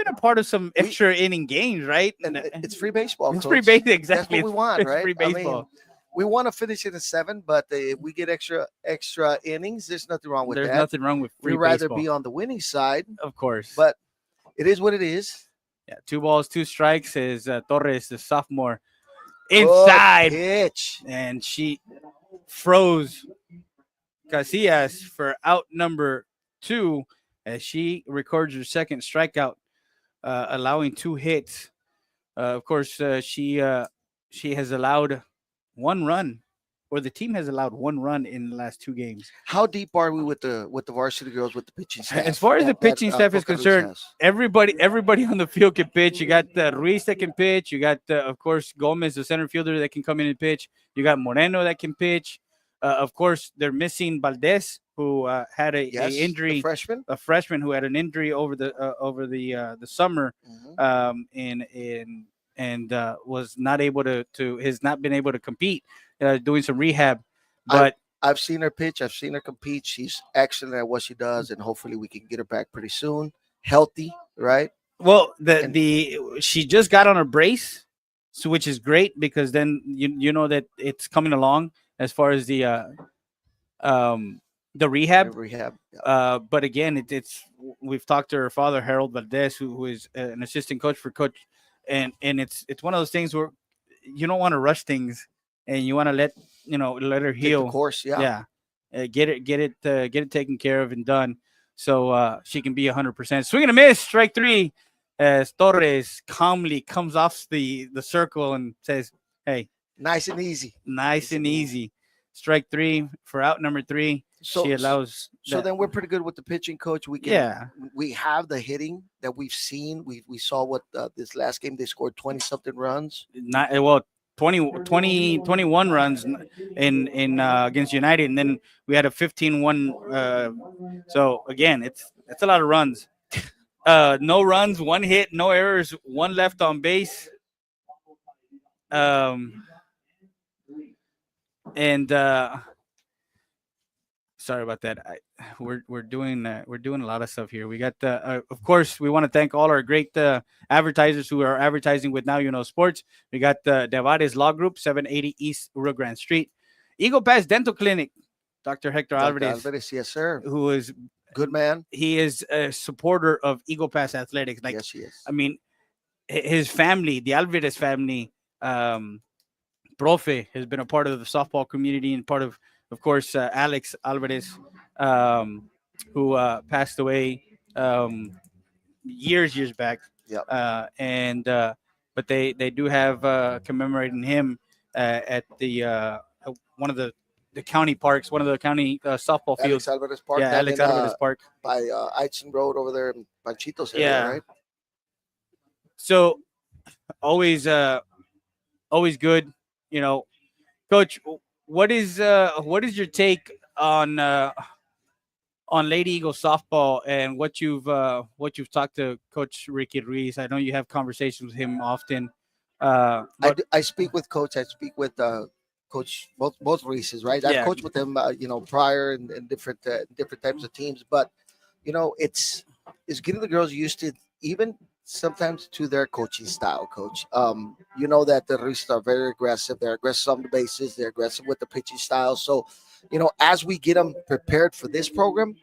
a part of some extra inning games, right? And it's free baseball. It's coach. free baseball, That's exactly. what we want, It's right? free baseball. We want to finish it in 7, but if we get extra innings, there's nothing wrong with There's that. nothing wrong with free We'd rather baseball. be on the winning side, Of course. but it is what it is. Yeah, 2 balls, 2 strikes is Torres, the sophomore, Good inside, pitch. and she froze Casillas for out number 2 as she records her second strikeout, allowing 2 hits. Of course, she has allowed 1 run, or the team has allowed 1 run in the last 2 games. How deep are we with the varsity girls with the pitching staff? As far as the pitching staff is Boca Raton concerned, has? everybody on the field can pitch. You got Ruiz that can pitch. You got, of course, Gomez, the center fielder that can come in and pitch. You got Moreno that can pitch. Of course, they're missing Valdez, who had a the injury. freshman. A freshman who had an injury over the summer, Mhm. and was not able has not been able to compete, doing some rehab. I- But I've seen her pitch. I've seen her compete. She's excellent at what she does, and hopefully we can get her back pretty soon, healthy, right? well, And- she just got on a brace, so which is great because then you know that it's coming along as far as the rehab. Rehab. Yeah. But again, we've talked to her father, Harold Valdez, who is an assistant coach for Coach, and it's one of those things where you don't want to rush things, and you want to let her Take heal. the course. Yeah. Get it taken care of and done, so she can be 100%. Swing and a miss, strike 3, as Torres calmly comes off the circle and says, "Hey, Nice and easy. nice and easy." Strike 3 for out number 3. So She allows. So that- then we're pretty good with the pitching coach. We can. yeah. We have the hitting that we've seen. We saw what this last game they scored 20 something runs. Not well 21 runs in against United, and then we had a 15-1 so again it's a lot of runs. No runs, 1 hit, no errors, 1 left on base, and sorry about that. We're doing a lot of stuff here. We got of course we want to thank all our great advertisers who are advertising with Now You Know Sports. We got the Devares Law Group, 780 East Rio Grande Street. Eagle Pass Dental Clinic, Dr. Hector Alvarez, Yes, sir. who is Good man. he is a supporter of Eagle Pass Athletics. Like, Yes, he is. I mean, his family, the Alvarez family, Profe has been a part of the softball community and part of course, Alex Alvarez, who passed away years back. Yep. But they do have commemorating him at the one of the county parks, one of the county softball fields. Alex Alvarez Park. Yeah, down Alex in, Alvarez Park. by Eitzen Road over there in Panchitos area, Yeah. right? So always good, Coach. What is your take on Lady Eagle softball and what you've talked to Coach Ricky Ruiz? I know you have conversations with him often. But I speak with Coach. I speak with coach both races, right? I've Yeah. coached with them, prior in different types of teams, but it's getting the girls used to even sometimes to their coaching style, coach. You know that the Ruiz are very aggressive. They're aggressive on the bases. They're aggressive with the pitching style. So, as we get them prepared for this program,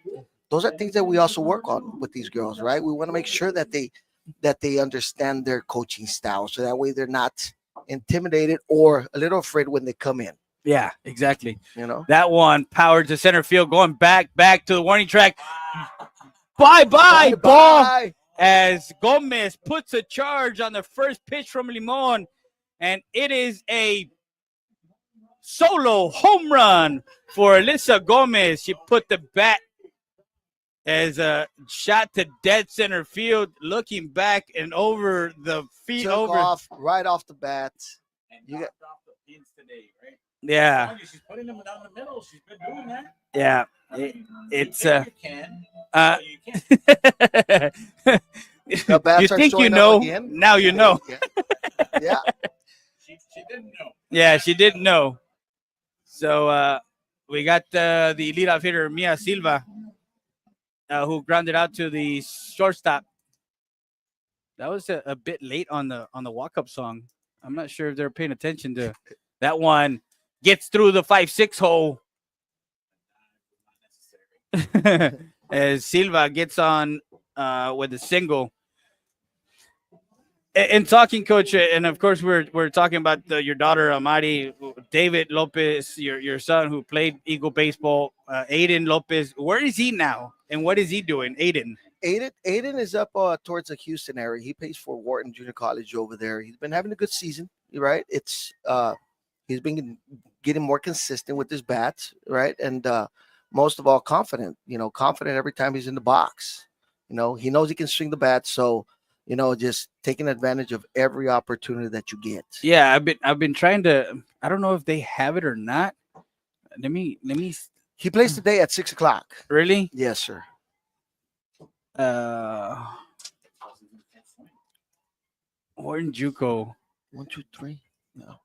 those are things that we also work on with these girls, right? We want to make sure that they understand their coaching style, so that way they're not intimidated or a little afraid when they come in. Yeah, exactly. That one powered to center field, going back to the warning track. Bye ball. Bye. As Gomez puts a charge on the first pitch from Limon, and it is a solo home run for Alyssa Gomez. She put the bat as a shot to dead center field, looking back and over the feet Took over. off right off the bat. You got pins today, right? Yeah, She's putting them down the middle. She's been doing that. yeah. It's You can. you The bats are think you showing up know, again. now you know. Yeah. She didn't know. Yeah, she didn't know. So we got the leadoff hitter Mia Silva, who grounded out to the shortstop. That was a bit late on the walk-up song. I'm not sure if they're paying attention to that one. Gets through the 5-6 hole. As Silva gets on with a single. And talking, coach, and of course we're talking about your daughter Amari, David Lopez, your son who played Eagle baseball, Aiden Lopez. Where is he now, and what is he doing, Aiden? Aiden is up towards the Houston area. He plays for Wharton Junior College over there. He's been having a good season, right? He's been getting more consistent with his bats, right? And most of all, confident. Confident every time he's in the box. He knows he can swing the bat, so just taking advantage of every opportunity that you get. Yeah, I've been trying to. I don't know if they have it or not. Let me. He plays today at 6:00. Really? Yes, sir. Wharton JUCO. 1, 2, 3. No.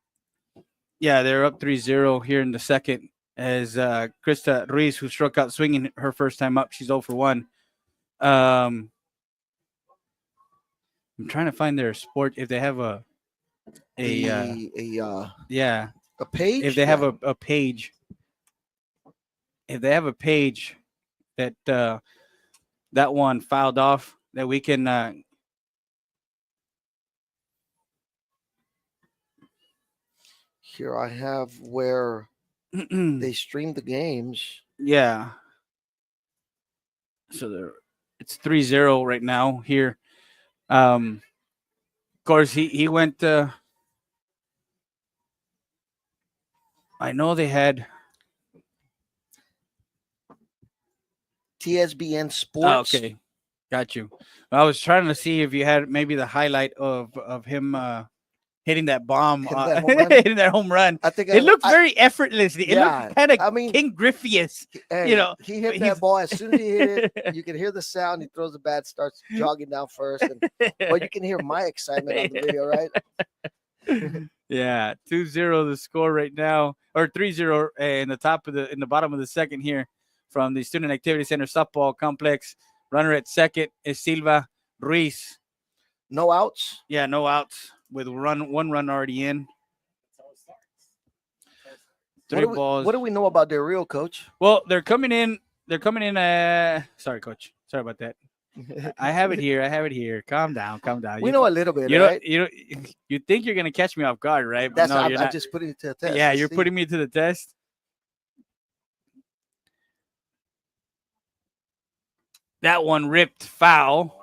Yeah, they're up 3-0 here in the second. As Krista Ruiz, who struck out swinging her first time up, she's 0 for 1. I'm trying to find their sport if they have a page. if they have a page. If they have a page that that one filed off that we can Here I have where they stream the games. yeah. So it's 3-0 right now here. Of course he went I know they had TSBN Sports. okay. Got you. I was trying to see if you had maybe the highlight of him hitting that bomb, hitting that home run. I think It looked very effortlessly. It yeah, looked kind of I mean, King Griffey's. Hey, you know, he hit he's- that ball as soon as he hit it. You can hear the sound. He throws the bat, starts jogging down first, but you can hear my excitement on the video, right? Yeah, 2-0 the score right now, or 3-0 in the bottom of the second here from the Student Activity Center softball complex. Runner at second is Silva Ruiz. No outs. Yeah, no outs with one run already in. Three balls. What do we know about their real coach? Well, they're coming in. Sorry, coach. Sorry about that. I have it here. Calm down. We know a little bit, You right? you think you're gonna catch me off guard, right? But That's no, I'm, you're I'm not. just putting it to the test. Yeah, Let's you're see. putting me to the test. That one ripped foul.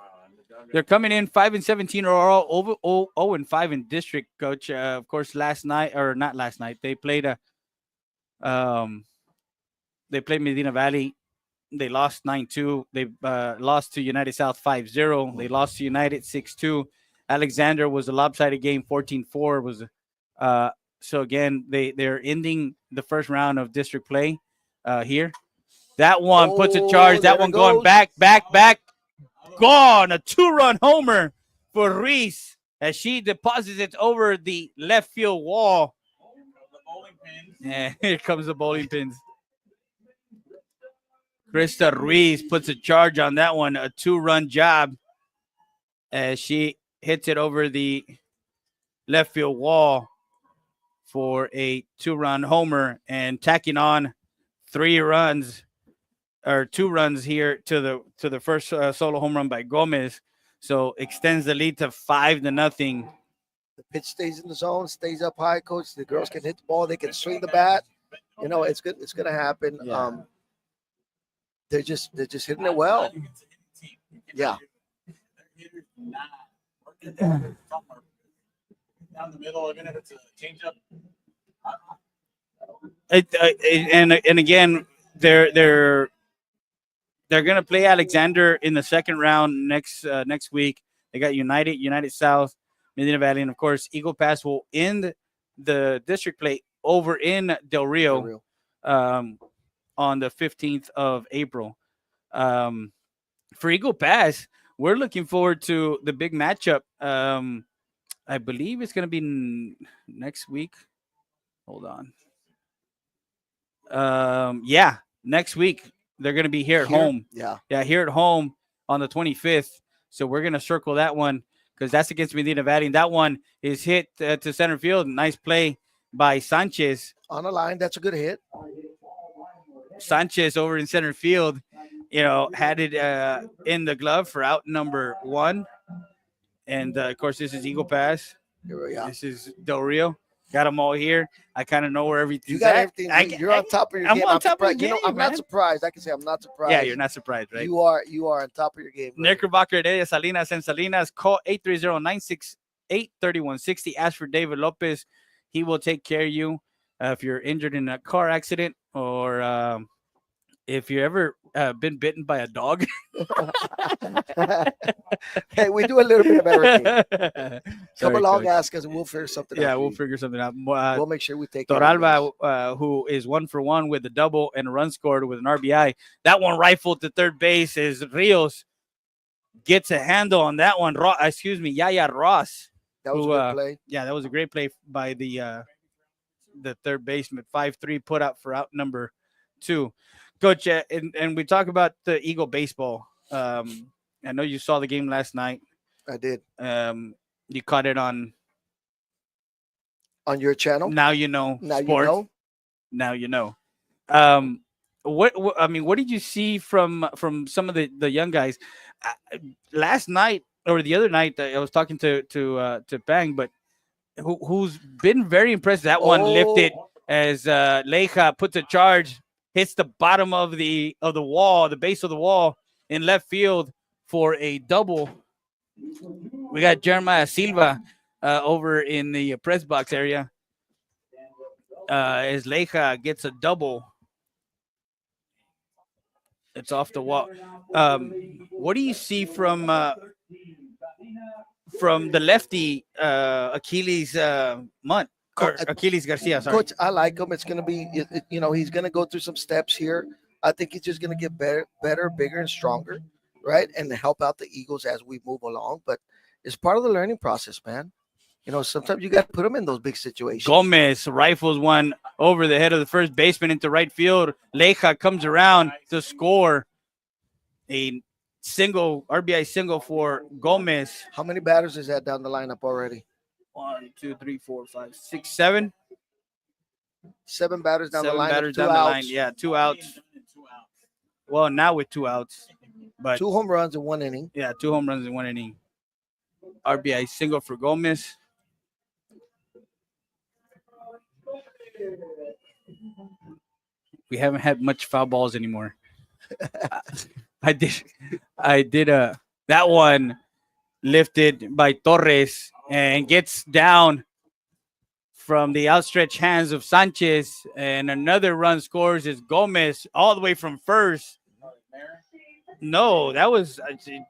They're coming in 5-17 or all over 0-5 in district, coach. Of course, not last night. They played Medina Valley. They lost 9-2. They lost to United South 5-0. They lost to United 6-2. Alexander was a lopsided game, 14-4 was so again they're ending the first round of district play here. That one puts a charge. That there one it going goes. back. Gone. A 2-run homer for Ruiz as she deposits it over the left field wall. The bowling pin. And here comes the bowling pins. Krista Ruiz puts a charge on that one, a 2-run job as she hits it over the left field wall for a 2-run homer and tacking on 3 runs or 2 runs here to the first solo home run by Gomez. So extends the lead to 5-0. The pitch stays in the zone, stays up high, coach. The girls can hit the ball. They can swing the bat. You know, it's good. It's going to happen. Yeah. They're just hitting it well. Yeah. Down the middle, even if it's a changeup. And again, they're gonna play Alexander in the second round next week. They got United South, Medina Valley, and of course Eagle Pass will end the district play over in Del Rio, on the 15th of April. For Eagle Pass, we're looking forward to the big matchup. I believe it's gonna be next week. Hold on. Yeah, next week they're gonna be here at home. Yeah. Here at home on the 25th. So we're gonna circle that one because that's against Medina Valley. And that one is hit to center field. Nice play by Sanchez. On the line, that's a good hit. Sanchez over in center field, had it in the glove for out number 1. And of course, this is Eagle Pass. Yeah. This is Del Rio. Got them all here. I kind of know where everything's You got at. everything. You're on top of your I'm game. on top of surprised. the game, I'm man. not surprised. I can say I'm not surprised. Yeah, you're not surprised, right? You are on top of your game. Right? Knickerbocker, Heredia, Salinas, and Salinas. Call 830-968-3160. Ask for David Lopez. He will take care of you if you're injured in a car accident or if you ever been bitten by a dog. Hey, we do a little bit of everything. Come Sorry, along, Coach. ask us, and we'll figure something out. Yeah, for we'll you. figure something out. We'll make sure we take care of you Toralba, who is 1-for-1 with a double and a run scored with an RBI. That one rifled to third base as Rios gets a handle on that one. Yaya Ross. That was who, a good play. Yeah, that was a great play by the third baseman. 5-3 put out for out number 2. Coach, and we talk about the Eagle baseball. I know you saw the game last night. I did. You caught it on your channel. Now You Know Now Sports. you know. Now you know. What did you see from some of the young guys last night or the other night? I was talking to Bang, but who's been very impressed. That one lifted as Leija puts a charge, hits the bottom of the wall, the base of the wall in left field for a double. We got Jeremiah Silva over in the press box area as Leija gets a double. It's off the wall. What do you see from the lefty Achilles Munt? Or Achilles Garcia, sorry. Coach, I like him. It's going to be, he's going to go through some steps here. I think he's just going to get better, bigger, and stronger, right? And help out the Eagles as we move along. But it's part of the learning process, man. Sometimes you got to put them in those big situations. Gomez rifles one over the head of the first baseman into right field. Leija comes around to score a RBI single for Gomez. How many batters is that down the lineup already? 1, 2, 3, 4, 5, 6, 7. 7 batters down the Seven line. batters 2 down the outs. line. Yeah, 2 outs. Well, now with 2 outs, but 2 home runs in 1 inning. yeah, 2 home runs in 1 inning. RBI single for Gomez. We haven't had much foul balls anymore. I did that one lifted by Torres and gets down from the outstretched hands of Sanchez, and another run scores is Gomez all the way from first. No, that was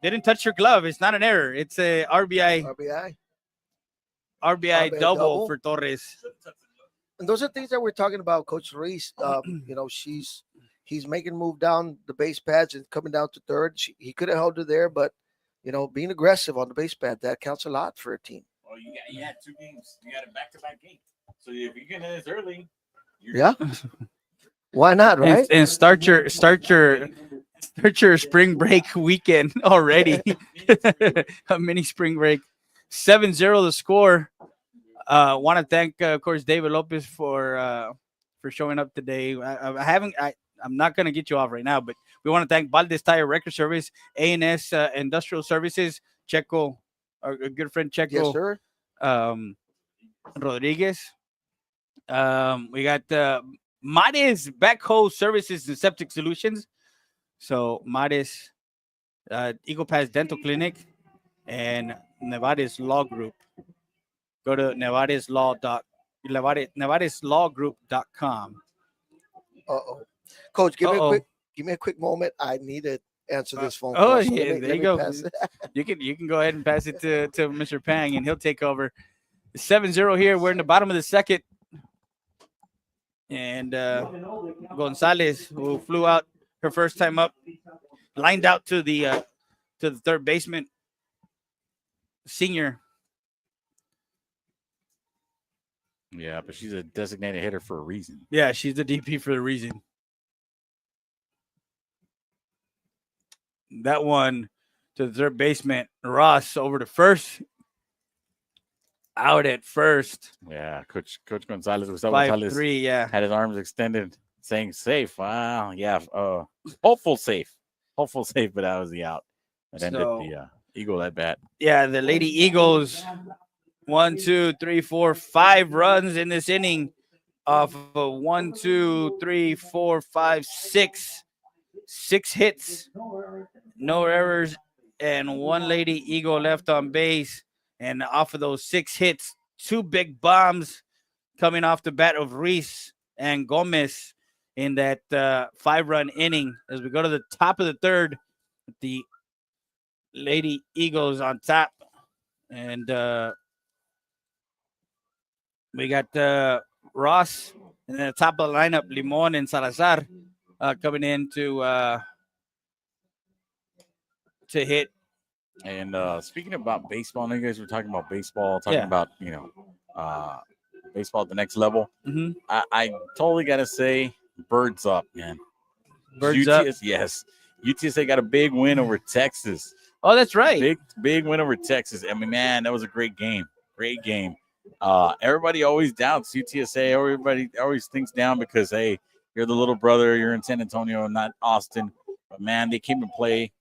didn't touch your glove. It's not an error. It's a RBI double for Torres. And those are things that we're talking about, Coach Ruiz. He's making a move down the base pads and coming down to third. He could have held her there, but being aggressive on the base pad, that counts a lot for a team. Well, you had 2 games. You got a back-to-back game. So if you get in this early, Yeah. Why not, right? And start your spring break weekend already. A mini spring break. 7-0 the score. Want to thank, of course, David Lopez for showing up today. I'm not gonna get you off right now, but we want to thank Valdez Tire Record Service, A&S Industrial Services, Checo, our good friend Checo, Yes, sir. Rodriguez. We got Mares Backhoe Services and Septic Solutions. So Mares, Eagle Pass Dental Clinic, and Nevada's Law Group. Go to nevadeslawgroup.com. Uh-oh. Coach, give Uh-oh. me a quick moment. I need to answer this phone oh, call. So yeah, let there you me go. pass it. You can go ahead and pass it to Mr. Pang, and he'll take over. 7-0 here. We're in the bottom of the second. And Gonzalez, who flew out her first time up, lined out to the third baseman, senior. Yeah, but she's a designated hitter for a reason. Yeah, she's the DP for the reason. That one to the third baseman, Ross over to first. Out at first. Yeah, Coach Gonzalez, Gustavo Gonzalez 5-3, yeah. had his arms extended, saying safe. Wow, yeah, hopeful safe, but that was the out. That ended the Eagle at bat. Yeah, the Lady Eagles, 1, 2, 3, 4, 5 runs in this inning off of 1, 2, 3, 4, 5, 6 hits, no errors, and one Lady Eagle left on base. And off of those 6 hits, 2 big bombs coming off the bat of Reese and Gomez in that 5-run inning. As we go to the top of the third, the Lady Eagles on top. And we got Ross, and then the top of the lineup, Limon and Salazar coming in to hit. And speaking about baseball, I know you guys were talking about baseball, about baseball at the next level. Mm-hmm. I totally gotta say, birds up, man. Birds up. Yes. UTSA got a big win over Texas. Oh, that's right. Big win over Texas. I mean, man, that was a great game. Great game. Everybody always doubts UTSA. Everybody always thinks down because, hey, you're the little brother. You're in San Antonio, not Austin. But, man, they came to play,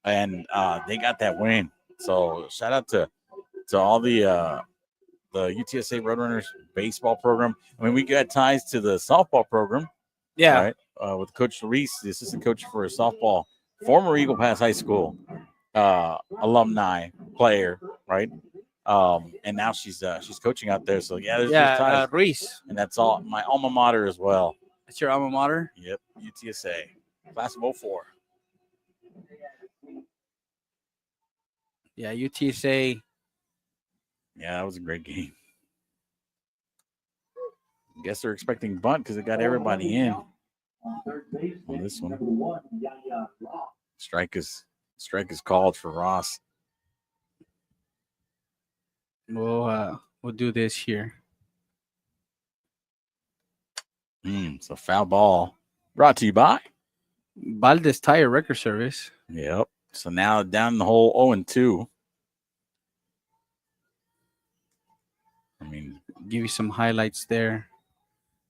and they got that win. So shout out to all the UTSA Roadrunners baseball program. I mean, we got ties to the softball program. Yeah. Right? With Coach Reese, the assistant coach for softball, former Eagle Pass High School alumni player, right? And now she's coaching out there. So there's ties. Reese, and that's all my alma mater as well. That's your alma mater. Yep, UTSA, class of 04. Yeah, UTSA. Yeah, that was a great game. Guess they're expecting bunt because it got everybody in on this one. Strike is called for Ross. We'll do this here. So foul ball brought to you by Valdez Tire Record Service. Yep. So now down the hole 0-2. I mean, give you some highlights there.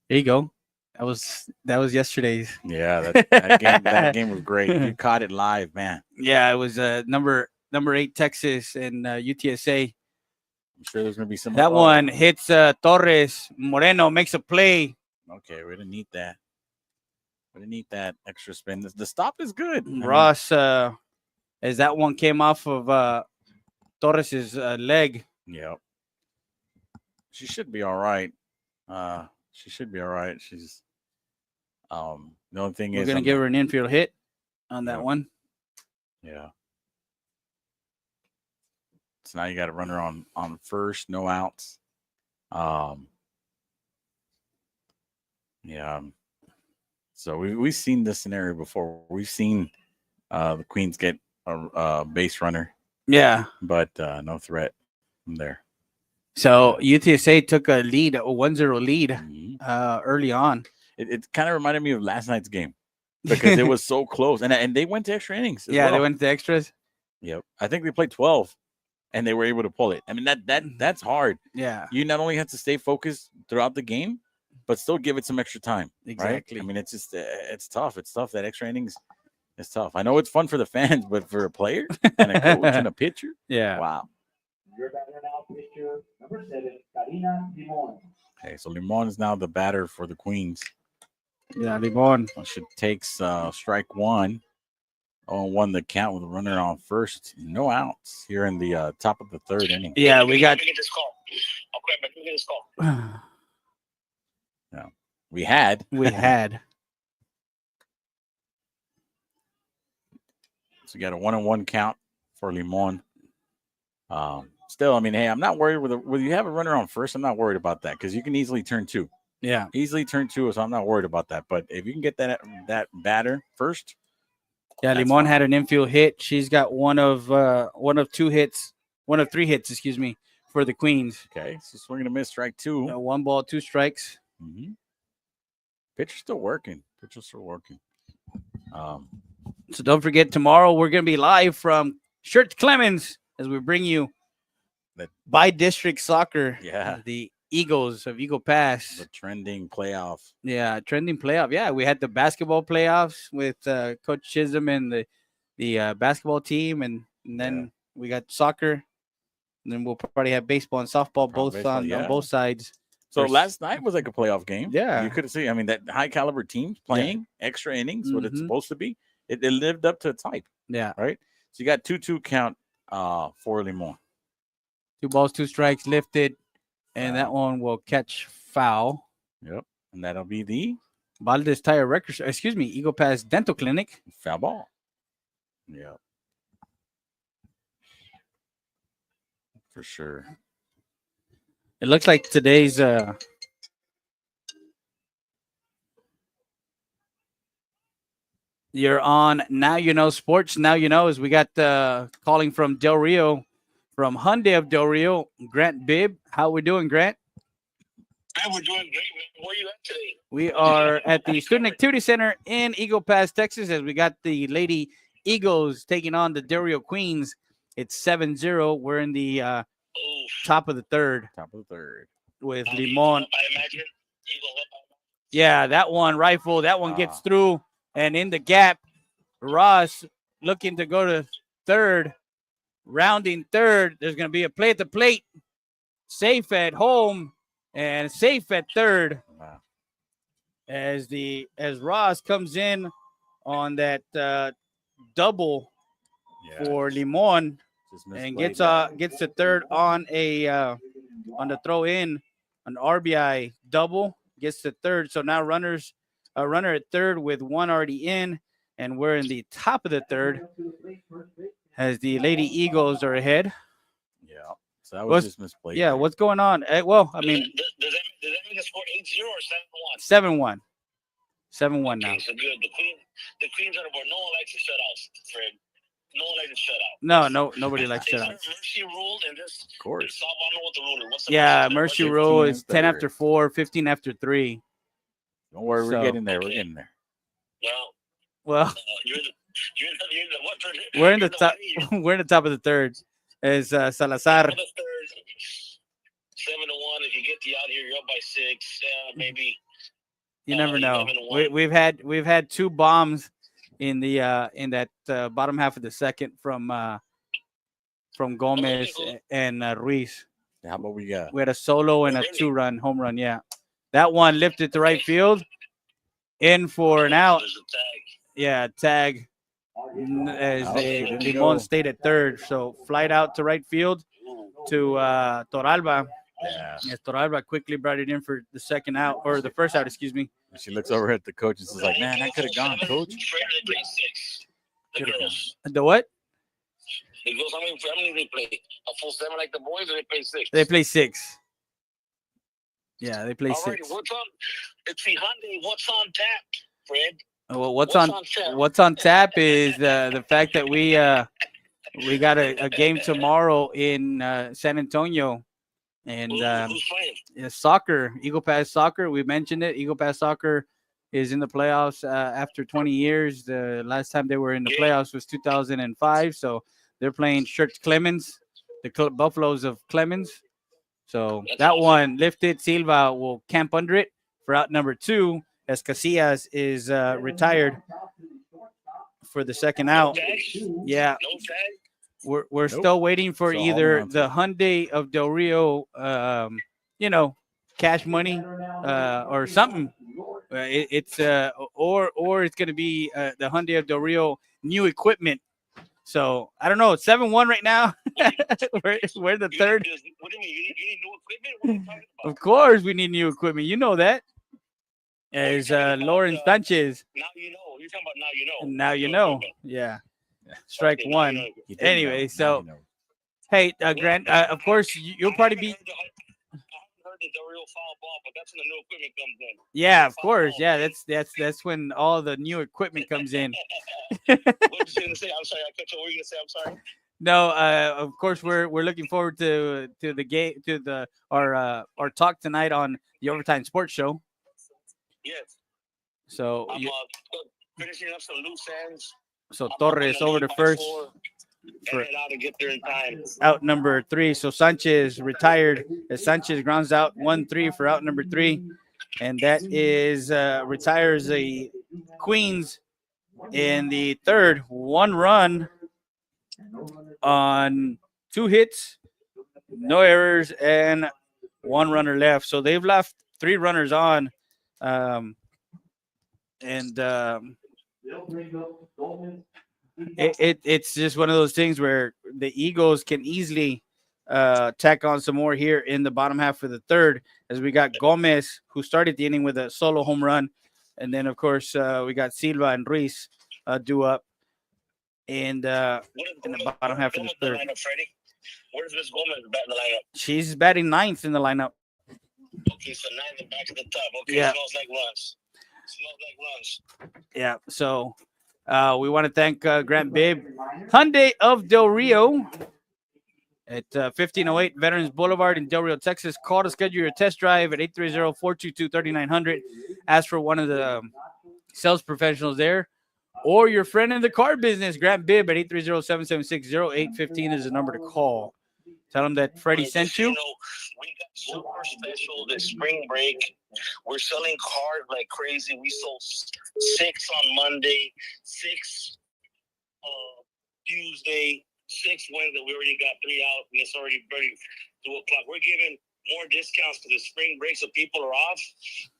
There you go. That was yesterday's. Yeah, that game was great. You caught it live, man. Yeah, it was number 8 Texas and UTSA. I'm sure there's gonna be some. That one hits Torres. Moreno makes a play. Okay, we didn't need that. We didn't need that extra spin. The stop is good. Ross, as that one came off of Torres's leg. Yep. She should be all right. She should be all right. She's the only thing we're gonna give her an infield hit on that one. Yeah. So now you got to run her on first, no outs. Yeah. So we've seen this scenario before. We've seen the Queens get a base runner. Yeah. But no threat from there. So UTSA took a lead, a 1-0 lead Mhm. early on. It kind of reminded me of last night's game because it was so close, and they went to extra innings. As Yeah, well. they went to extras. Yep, I think they played 12, and they were able to pull it. I mean that's hard. Yeah, You not only have to stay focused throughout the game, but still give it some extra time. exactly. Right? I mean, it's just it's tough. It's tough. That extra innings is tough. I know it's fun for the fans, but for a player and a coach and a pitcher, Yeah. wow. Your batter now, pitcher number 7, Karina Limon. Okay, so Limon is now the batter for the Queens. Yeah, Limon. She takes strike one. 0-1 the count with a runner on first. No outs here in the top of the third inning. Yeah, we got. Let me get this call. Okay, but let me get this call. We had. We had. So we got a 1-1 count for Limon. Still, I mean, hey, I'm not worried with you have a runner on first. I'm not worried about that because you can easily turn two. Yeah. Easily turn two, so I'm not worried about that. But if you can get that batter first, Yeah, that's Limon fine. had an infield hit. She's got one of 3 hits, excuse me, for the Queens. okay, so swinging a miss, strike two. 1 ball, 2 strikes. Mm-hmm. Pitcher's still working. So don't forget, tomorrow we're going to be live from Shirt Clemens as we bring you That- by district soccer. Yeah. The Eagles of Eagle Pass. The trending playoff. Yeah, trending playoff. Yeah, we had the basketball playoffs with Coach Chisholm and the basketball team, and then we got soccer. And then we'll probably have baseball and softball both baseball, on yeah. both sides. So There's- last night was like a playoff game. Yeah. You could see, I mean, that high caliber teams playing extra innings, what it's Mhm. supposed to be. It lived up to its hype, Yeah, right? So you got 2-2 count for Limon. 2 balls, 2 strikes lifted, and that one will catch foul. Yep. And that'll be the Valdez Tire Records, excuse me, Eagle Pass Dental Clinic. foul ball. Yep. For sure. It looks like today's you're on Now You Know Sports. Now You Know, as we got calling from Del Rio, from Hyundai of Del Rio, Grant Bibb. How we doing, Grant? Man, we're doing great, man. Where you at today? We are at the Student Activity Center in Eagle Pass, Texas, as we got the Lady Eagles taking on the Del Rio Queens. It's 7-0. We're in the Oh, top of the third Top of the third. with Eagles Limon. up, I imagine. Eagles up. Yeah, that one rifle, that one gets through. And in the gap, Ross looking to go to third, rounding third. There's going to be a play at the plate. Safe at home and safe at third. Wow. As Ross comes in on that double Yeah. for Limon Just and misplayed gets that. to third on the throw in, an RBI double, gets to third. So now a runner at third with one already in, and we're in the top of the third as the Lady Eagles are ahead. Yeah. So that was What's- just misplayed. Yeah, there. what's going on? Well, I mean, does that mean the score 8-0 or 7-1? 7-1. 7-1 now. Okay, so good. The Queens on the board. No one likes the shutouts, Fred. No one likes the shutout. No, nobody likes Is there a shutouts. mercy rule in this? Of course. Softball, I know what the rule is. What's the Yeah, rule? mercy 15 rule is and 10 third. after 4, 15 after 3. Don't worry, we're So- getting there. We're Okay. getting there. Well, Well, you're the what? we're in the you're top. what lead? We're in the top of the third. As Salazar. Top of the third, 7-1. If you get the out here, you're up by 6. Maybe. You never know. 11-1. We've had 2 bombs in the in that bottom half of the second from Gomez and Ruiz. How about we got? We had a solo and a 2-run home run. Yeah, that one lifted to right field, in for an out. There's a tag. Yeah, tag as Okay, there you Limon go. stayed at third. So flight out to right field to Toralba. Yeah. Yes, Toralba quickly brought it in for the second out, or the first out, excuse me. She looks over at the coach and says, like, man, that could have gone, coach. Fred, they play 6. The Could've girls. The what? The girls, how many they play? A full 7 like the boys, or they play 6? They play 6. Yeah, they play Alrighty, 6. what's on? It's the Hyundai. What's on tap, Fred? Well, What's on tap? what's on tap is the fact that we got a game tomorrow in San Antonio And Who's playing? soccer, Eagle Pass Soccer. We mentioned it. Eagle Pass Soccer is in the playoffs after 20 years. The last time they were in the Yeah. playoffs was 2005. So they're playing Church Clemens, the Buffaloes of Clemens. So That's that awesome. one lifted. Silva will camp under it for out number 2, as Casillas is retired for the second out. Yeah, No tag. we're still waiting for So home either run, the Hyundai of Del Rio, cash money or something. It's or it's going to be the Hyundai of Del Rio new equipment. So I don't know. It's 7-1 right now. we're the third. What do you mean? You need new equipment? What are you talking about? Of course, we need new equipment. You know that. As Lauren Sanchez. Now you know. You're talking about now you know. And now you New know. equipment. Yeah. Strike Okay, now one. you know. He didn't Anyway, know. so- Now he knows. Hey, Grant. Of course, you'll probably be. I haven't heard the Del Rio foul ball, but that's when the new equipment comes in. Yeah, of Foul course. ball, Yeah, man. that's when all the new equipment comes in. What you gonna say? I'm sorry. I cut you. What were you gonna say? I'm sorry. No, of course we're looking forward to the game our talk tonight on the Overtime Sports Show. Yes. So I'm finishing up some loose ends. so I'm Torres on the over to lead by first 4, for and out to get there in time. out number 3. So Sanchez retired as Sanchez grounds out 1-3 for out number 3, and that is retires the Queens in the third. 1 run on 2 hits, no errors, and 1 runner left. So they've left 3 runners on, it's just one of those things where the Eagles can easily tack on some more here in the bottom half of the third, as we got Gomez, who started the inning with a solo home run, and then of course we got Silva and Ruiz due up in the bottom half of the third. Lineup, Freddie? Where's Miss Gomez bat in the lineup? She's batting 9th in the lineup. Okay, so 9 back to the top. Okay, Yeah. smells like runs. Smells like runs. Yeah, so we want to thank Grant Bibb, Hyundai of Del Rio at 1508 Veterans Boulevard in Del Rio, Texas. Call to schedule your test drive at 830-422-3900. Ask for one of the sales professionals there, or your friend in the car business, Grant Bibb, at 830-776-0815 is the number to call. Tell them that Freddie sent you. We got super special this spring break. We're selling cars like crazy. We sold 6 on Monday, 6 Tuesday, 6 Wednesday. We already got 3 out, and it's already 2 o'clock. We're giving more discounts for the spring break, so people are off.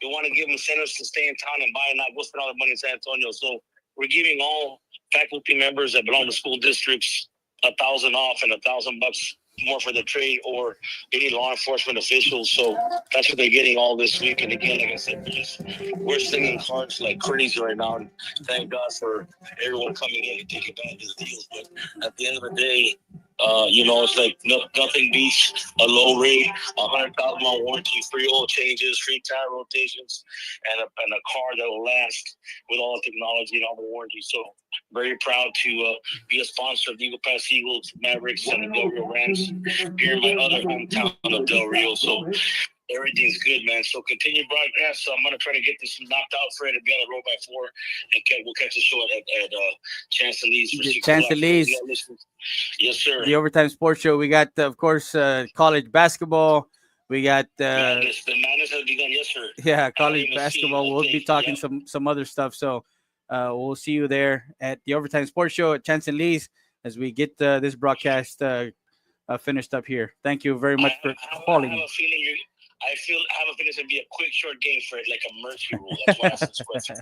We want to give them incentives to stay in town and buy and not go spend all the money in San Antonio. So we're giving all faculty members that belong to school districts $1,000 off and $1,000 more for the trade, or any law enforcement officials. So that's what they're getting all this week. And again, like I said, we're singing cards like crazy right now. And thank God for everyone coming in and taking advantage of the deals. But at the end of the day, it's like nothing beats a low rate, 100,000 mile warranty, free oil changes, free tire rotations, and a car that will last with all the technology and all the warranties. So very proud to be a sponsor of the Eagle Pass Eagles, Mavericks, and the Del Rio Rams here in my other hometown of Del Rio. So everything's good, man. So continue broadcast. So I'm gonna try to get this knocked out, Fred, and be on the road by 4, and we'll catch the show at Chance Lee's. Chance Lee's. Yes, sir. The Overtime Sports Show. We got, of course, college basketball. We got the madness has begun. Yes, sir. yeah, college basketball. We'll be talking some other stuff. So we'll see you there at the Overtime Sports Show at Chance and Lee's as we get this broadcast finished up here. Thank you very much for calling. I have a feeling it's gonna be a quick, short game for it, like a Murphy rule. That's why I asked this question.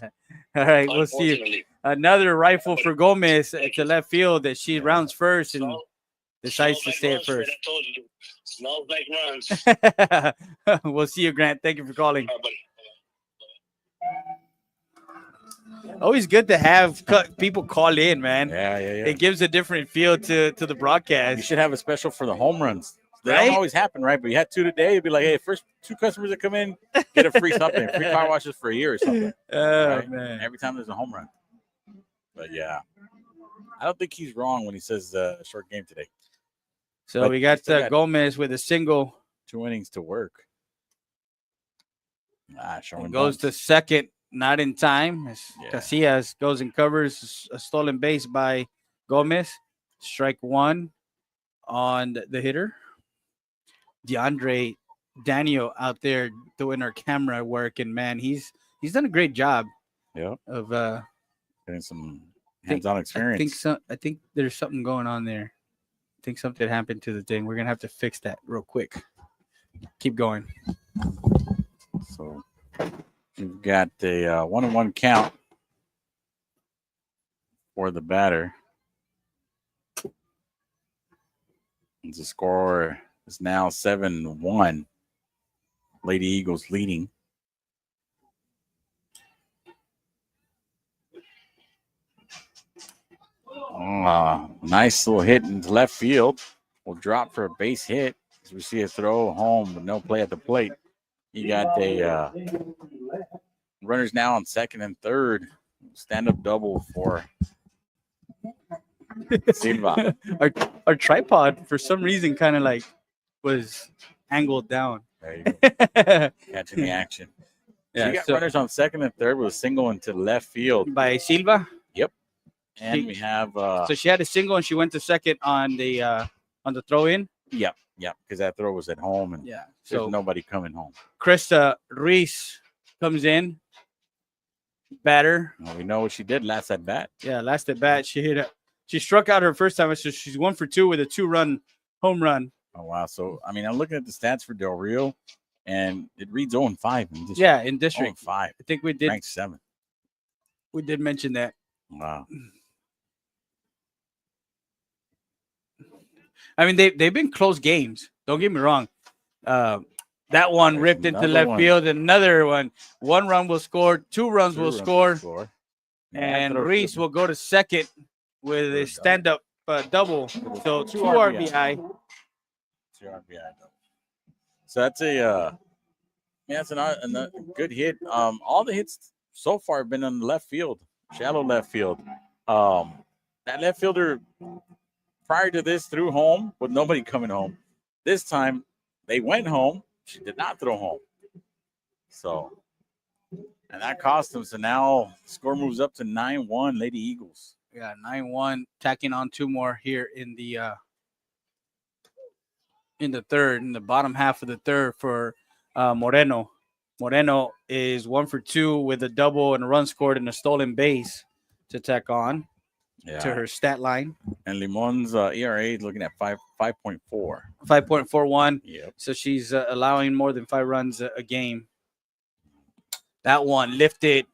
All right, we'll see you. Another rifle for Gomez to left field that she rounds first and decides to stay at first. I told you, smells like runs. We'll see you, Grant. Thank you for calling. All right, buddy. Always good to have people call in, man. Yeah. It gives a different feel to the You broadcast. should have a special for the home runs. They Right? don't always happen, right? But you had 2 today. It'd be like, hey, first 2 customers that come in, get a free something, free car washes for a year or something. Oh, Right? man. Every time there's a home run. But yeah, I don't think he's wrong when he says short game today. So But we got still got- Gomez with a single 2 innings to work. Showing Goes to bunts. second, not in time. As Yeah. Casillas goes and covers a stolen base by Gomez. Strike one on the hitter. DeAndre Daniel out there doing our camera work, and man, he's done a great job Yep. of Getting some think- hands-on experience. I think there's something going on there. I think something happened to the thing. We're gonna have to fix that real quick. Keep going. So you've got the 1-1 count for the batter. The score is now 7-1. Lady Eagles leading. Nice little hit into left field. Will drop for a base hit. As we see a throw home with no play at the plate. You got the runners now on second and third. Stand-up double for Silva. Our tripod for some reason kind of like was angled down. There you go. Catching the action. So you got so runners on second and third with a single into left field. by Silva. And we have So she had a single and she went to second on the throw in. yep, because that throw was at home and Yeah. there's So nobody coming home. Krista Reese comes in. Batter. Well, we know what she did last at bat. Yeah, last at bat, she struck out her first time, so she's 1 for 2 with a 2-run home run. Oh wow. So I mean I'm looking at the stats for Del Rio and it reads 0-5 in district. Yeah, in district. 0-5. I think we did Ranked 7th. mention that. Wow. I mean, they've been close games. Don't get me wrong. That one There's ripped into another left one. field. Another one. 1 run will score. 2 runs will score. And throw Reese should- will go to second with For a a stand-up double. So 2 RBI. 2 RBI double. So that's a that's a good hit. All the hits so far have been on the left field, shallow left field. That left fielder prior to this threw home with nobody coming home. This time they went home. She did not throw home. So, and that cost them. So now the score moves up to 9-1 Lady Eagles. Yeah, 9-1, tacking on 2 more here in the third, in the bottom half of the third for Moreno. Moreno is 1 for 2 with a double and a run scored and a stolen base to tack on to her stat line. And Limon's ERA is looking at 5.4. 5.41. Yep. So she's allowing more than 5 runs a game. That one lifted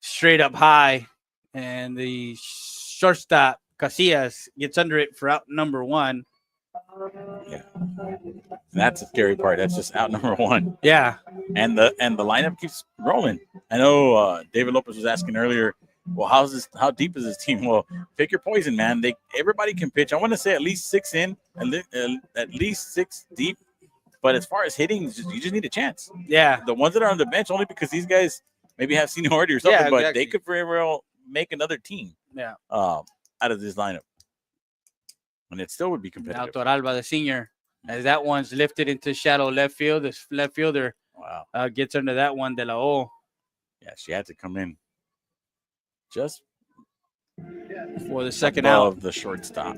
straight up high, and the shortstop Casillas gets under it for out number 1. Yeah. That's the scary part. That's just out number 1. Yeah, And the lineup keeps rolling. I know David Lopez was asking earlier, well, how deep is this team? Well, pick your poison, man. Everybody can pitch. I want to say at least 6 in, at least 6 deep. But as far as hitting, you just need a chance. yeah. The ones that are on the bench, only because these guys maybe have seniority or something, Yeah, but exactly. they could very well make another team Yeah. out of this lineup. And it still would be Now competitive. Toralba, the senior, as that one's lifted into shallow left field. This left fielder Wow. gets under that one, De La O, Yeah, she had to come in just for the second out. above the shortstop.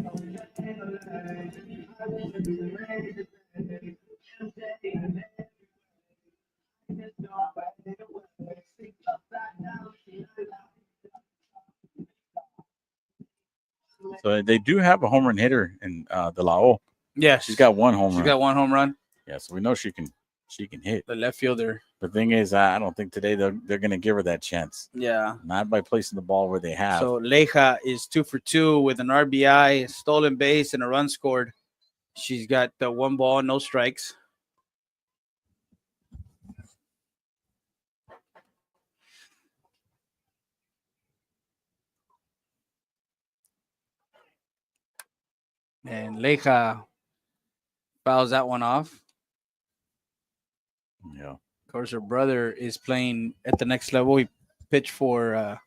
So they do have a home run hitter in De La O. Yes, She's got 1 home she's run. got 1 home run. Yeah, so we know she can hit. The left fielder. The thing is, I don't think today they're going to give her that chance. Yeah. Not by placing the ball where they have. So Leja is 2 for 2 with an RBI, a stolen base, and a run scored. She's got 1 ball, no strikes. And Leja fouls that one off. Yeah. Of course, her brother is playing at the next level. He pitched for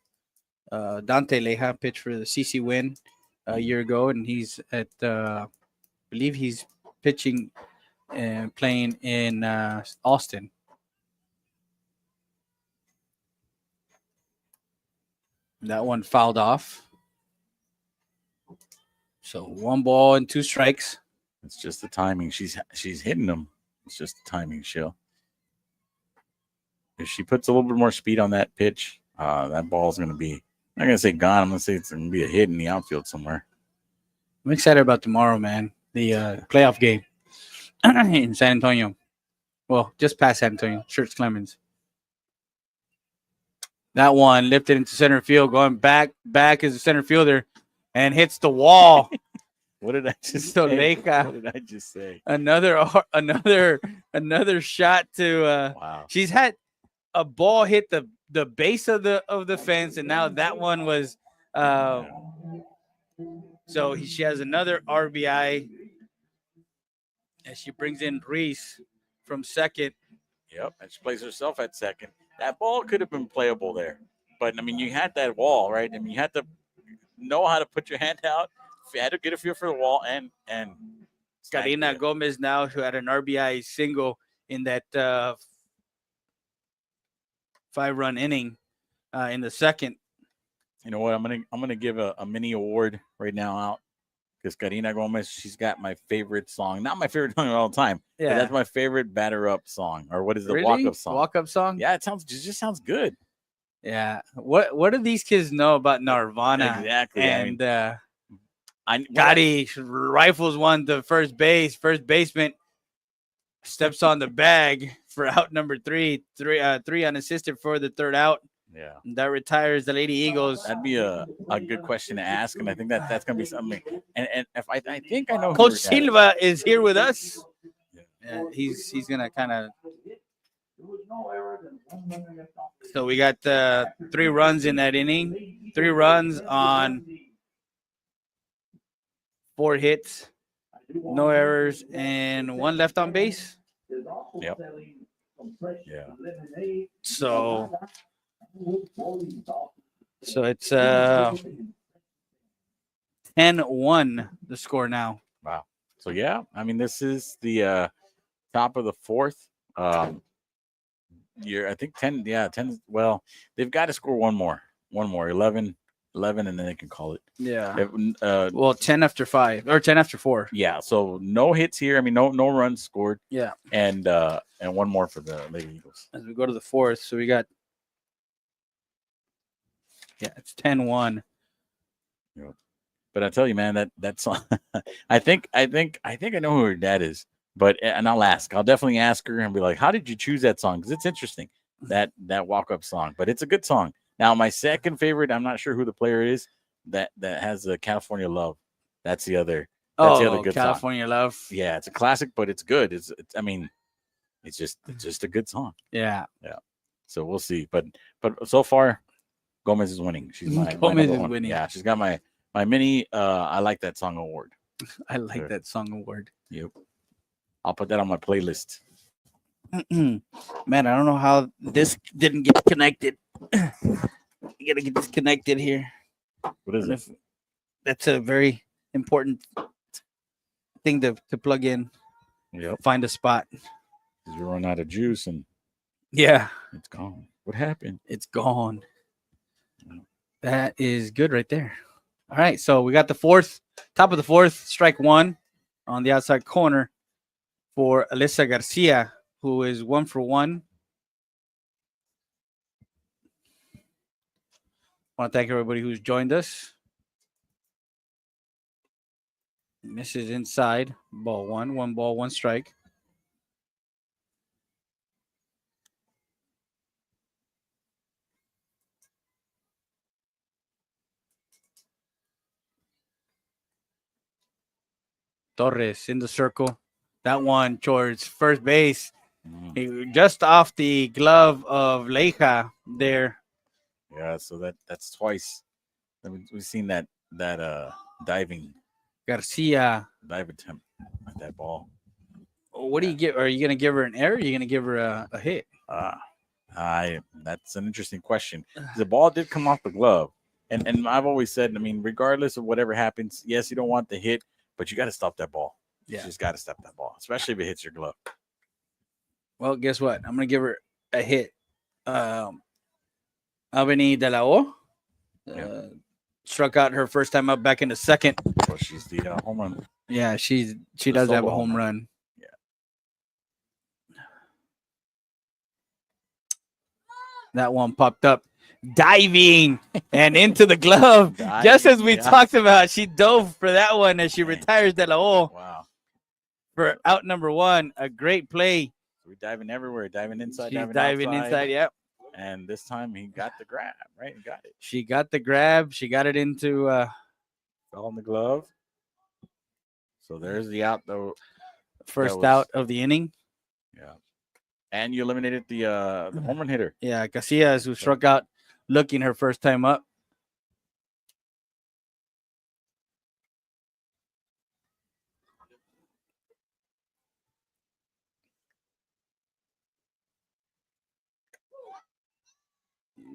Dante Leja, pitched for the CC win a year ago, and he's at, I believe he's pitching and playing in Austin. That one fouled off. So 1 ball and 2 strikes. It's just the timing. She's hitting them. It's just the timing, She'll. If she puts a little bit more speed on that pitch, that ball's going to be, I'm not going to say gone. I'm going to say it's going to be a hit in the outfield somewhere. I'm excited about tomorrow, man. The playoff game in San Antonio. Well, just past San Antonio, Church Clemens. That one lifted into center field, going back as a center fielder, and hits the wall. What did I just So say? Leica. What did I just say? Another shot to. Wow. She's had a ball hit the base of the fence, and now that one was. So she has another RBI, and she brings in Reese from second. Yep, and she plays herself at second. That ball could have been playable there, but I mean, you had that wall, right? I mean, you had to know how to put your hand out. You had to get a feel for the wall and Karina snag it. Gomez now, who had an RBI single in that 5-run inning in the second. You know what? I'm gonna give a mini award right now out because Karina Gomez, she's got my favorite song. Not my favorite song of all time. But Yeah, that's my favorite batter up song. Or what is the really? walk up song? Walk up song. Yeah, it just sounds good. Yeah. What do these kids know about Nirvana? Exactly. And I Gotti rifles one to first base. First baseman steps on the bag for out number three unassisted for the third out. yeah. That retires the Lady Eagles. That'd be a good question to ask, and I think that's gonna be something. And if I think I know who Coach her dad is. Silva is here with us. He's gonna kind of. So we got 3 runs in that inning. 3 runs on 4 hits, no errors, and 1 left on base. Yep. Yeah. So it's 10-1 the score now. Wow. So yeah, I mean, this is the top of the 4th. I think 10. Yeah, 10. Well, they've got to score one more, 11, and then they can call it. Yeah. If, Well, 10 after 5 or 10 after 4. yeah. So no hits here. I mean, no runs scored. Yeah. And one more for the Lady Eagles. As we go to the 4th, so we got. Yeah, it's 10-1. But I tell you, man, that song. I think I know who her dad is. But and I'll ask. I'll definitely ask her and be like, "How did you choose that song?" Because it's interesting that walk up song. But it's a good song. Now, my second favorite, I'm not sure who the player is that has the California Love. That's the other. That's the other good California Love. song. Yeah, it's a classic, but it's good. It's I mean, it's just a good song. Yeah. So we'll see. But so far, Gomez is winning. She's my Gomez number is one. winning. Yeah, she's got my mini. I like that song award. I like Sure. that song award. Yep. I'll put that on my playlist. Man, I don't know how this didn't get connected. You gotta get this connected here. What is it? That's a very important thing to plug in. Yep. Find a spot. 'Cause we run out of juice and Yeah, it's gone. What happened? it's gone. That is good right there. All right, so we got the 4th, top of the 4th, strike 1 on the outside corner for Alyssa Garcia, who is 1 for 1. I want to thank everybody who's joined us. Misses inside, ball 1, 1 ball, 1 strike. Torres in the circle. That one towards first base. He, just off the glove of Leija there. Yeah, so that's twice. We've seen that diving Garcia. dive attempt at that ball. What do you give? Are you going to give her an error? Or are you going to give her a hit? That's an interesting question. The ball did come off the glove. And I've always said, I mean, regardless of whatever happens, yes, you don't want the hit, but you got to stop that ball. You Yeah. just got to step that ball, especially if it hits your glove. Well, guess what? I'm gonna give her a hit. Albany De La O struck out her first time up back in the second. Well, she's the home run. Yeah, she The does have a solo home home run. Yeah. That one popped up, diving and into the glove. Just as we Diving, yeah. talked about, she dove for that one as she Dang. retires De La O Wow. for out number one. A great play. We're diving everywhere, diving inside, She's diving diving outside. inside. Yep. And this time he got the grab, right? He got it. She got the grab. She got it into Fell in the glove. So there's the out, though. first was- out of the inning. Yeah. And you eliminated the home run hitter. Yeah, Casillas, who struck out looking her first time up.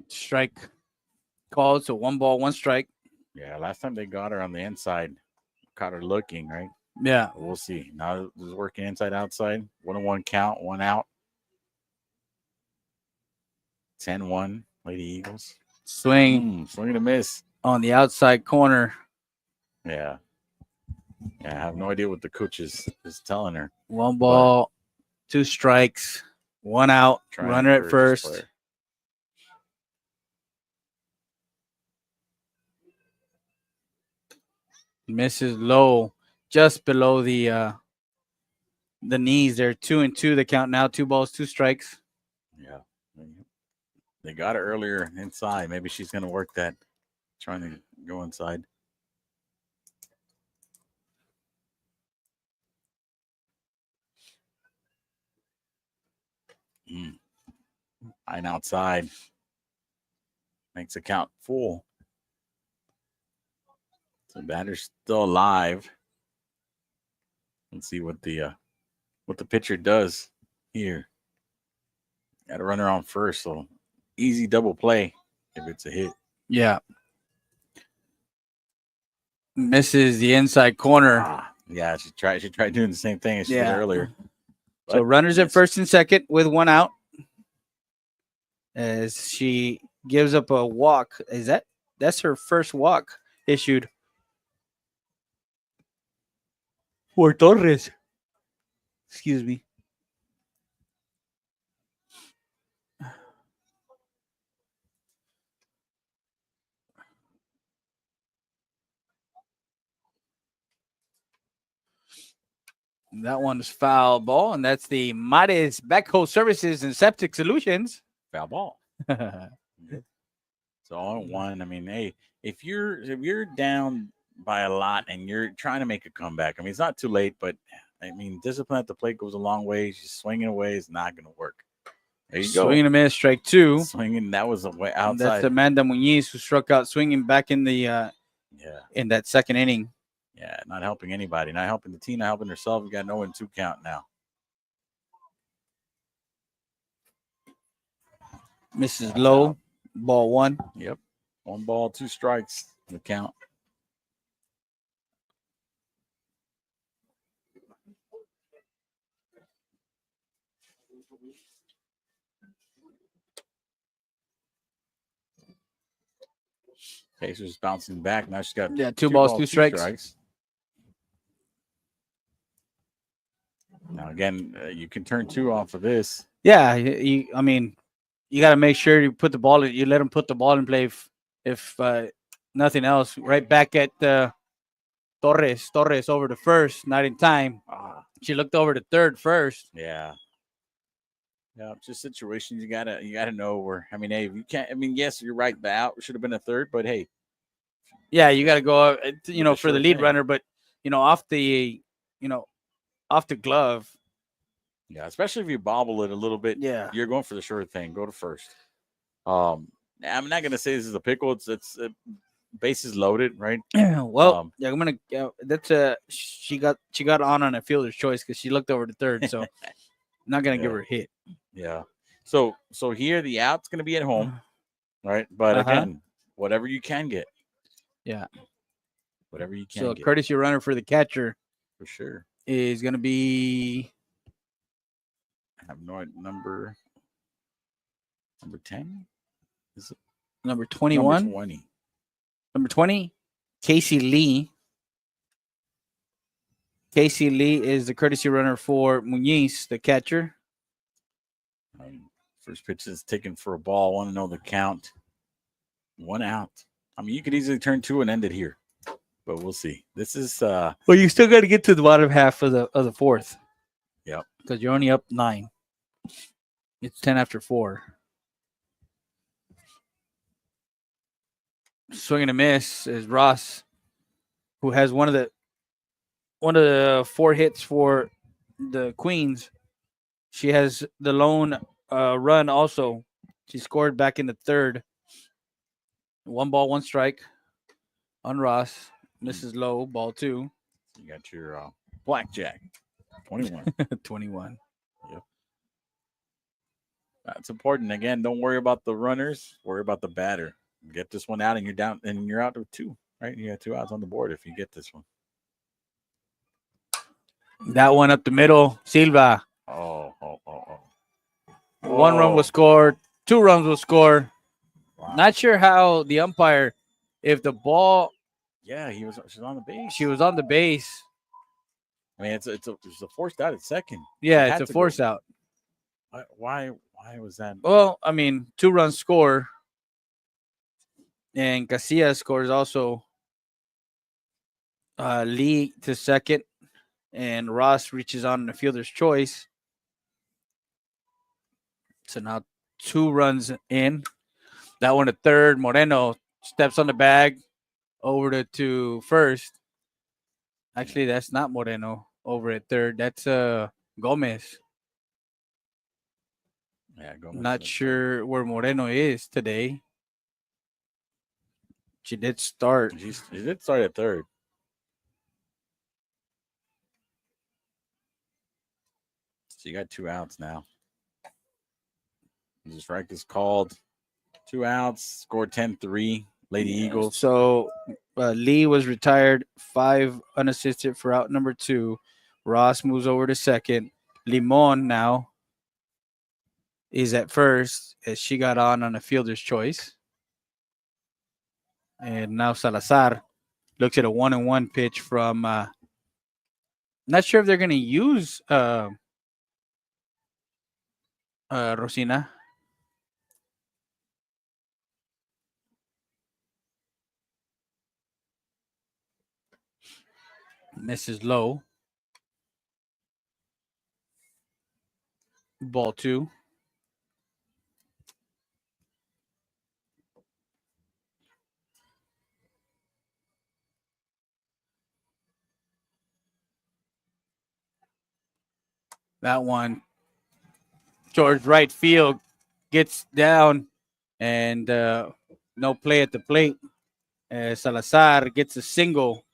Strike called, so 1-1 strike. Yeah, last time they got her on the inside, caught her looking, right? Yeah, We'll see. Now it was working inside, outside. 1-1 count, 1 out. 10-1, Lady Eagles. swing Swing and a miss. on the outside corner. Yeah. Yeah, I have no idea what the coach is telling her. 1 ball, 2 strikes, 1 out. Trying to Runner at encourage this first. player. Misses low, just below the knees there. 2-2 the count now. 2 balls, 2 strikes. Yeah. They got her earlier inside. Maybe she's going to work that, trying to go inside. Line outside. Makes the count full. So batter's still alive. Let's see what the pitcher does here. Got a runner on first, so easy double play if it's a hit. Yeah. Misses the inside corner. Yeah, she tried doing the same thing as she did Yeah. earlier. So But runners at missed. first and second with 1 out. As she gives up a walk. That's her first walk issued for Torres. Excuse me. That one's foul ball, and that's the Mares Backhoe Services and Septic Solutions. Foul ball. So all in one. I mean, hey, if you're down by a lot and you're trying to make a comeback, I mean, it's not too late, but I mean, discipline at the plate goes a long way. She's swinging away is not going to work. There you go. Swinging a miss, strike 2. Swinging. That was a way outside. That's Amanda Muñiz, who struck out swinging back in the yeah. in that second inning. Yeah. Not helping anybody. Not helping the team. Not helping herself. You got no 1-2 count now. Misses low, ball 1. Yep. 1 ball, 2 strikes. The count. Pacers bouncing back. Now she's got Yeah, 2 balls, 2 strikes. Now again, you can turn 2 off of this. Yeah, I mean, you got to make sure you put the ball. You let them put the ball in play. If nothing else, right back at Torres over to first, not in time. She looked over to third first. Yeah. Yeah, just situations you gotta know where. I mean, hey, you can't. I mean, yes, you're right. The out should have been a third, but hey, Yeah, you got to go, for sure the lead thing. runner, but off the glove. yeah, especially if you bobble it a little bit, Yeah. you're going for the sure thing. Go to first. I'm not gonna say this is a pickle. It's bases loaded, right? Well, yeah, I'm gonna. That's she got on a fielder's choice because she looked over to third, so I'm not gonna give Yeah. her a hit. Yeah. So here the out's gonna be at home, right? But Uh-huh. again, whatever you can get. Yeah. Whatever you can So get courtesy runner for the catcher for sure. is going to be I have no idea. Number 10? Is it number number 21. 20? Number 20, Casey Lee. Casey Lee is the courtesy runner for Muñiz, the catcher. First pitch is taken for a ball. Want to know the count. 1 out. I mean, you could easily turn 2 and end it here, but we'll see. This is Well, you still got to get to the bottom half of the fourth. Yep. Because you're only up 9. It's 10 after 4. Swing and a miss is Ross, who has one of the 4 hits for the Queens. She has the lone run also. She scored back in the 3rd. 1 ball, 1 strike on Ross. Misses low, ball 2. you got your blackjack. 21. 21. That's important. Again, don't worry about the runners. Worry about the batter. Get this one out, and you're down, and you're out of 2. Right? You got 2 outs on the board if you get this one. That one up the middle, Silva. Oh. 1 run was scored. 2 runs will score. Wow. Not sure how the umpire, if the ball, Yeah, she's on the base. she was on the base. I mean, it's a forced out at second. Yeah, Had it's a to go. force out. Why was that? Well, I mean, 2 runs score. And Casillas scores also. Lee to second. And Ross reaches on the fielder's choice. So now 2 runs in. That one to third. Moreno steps on the bag over to first. Actually, that's not Moreno over at third. That's Gomez. Yeah, go. Not sure where Moreno is today. She did start. She did start at third. So you got 2 outs now. The strike is called. 2 outs. Scored 10-3. Lady Eagles. So Lee was retired, 5 unassisted for out number 2. Ross moves over to second. Limon now is at first as she got on a fielder's choice. And now Salazar looks at a 1-1 pitch from not sure if they're going to use Rosina. Misses low. Ball 2. That one, George right field gets down and no play at the plate. Salazar gets a single.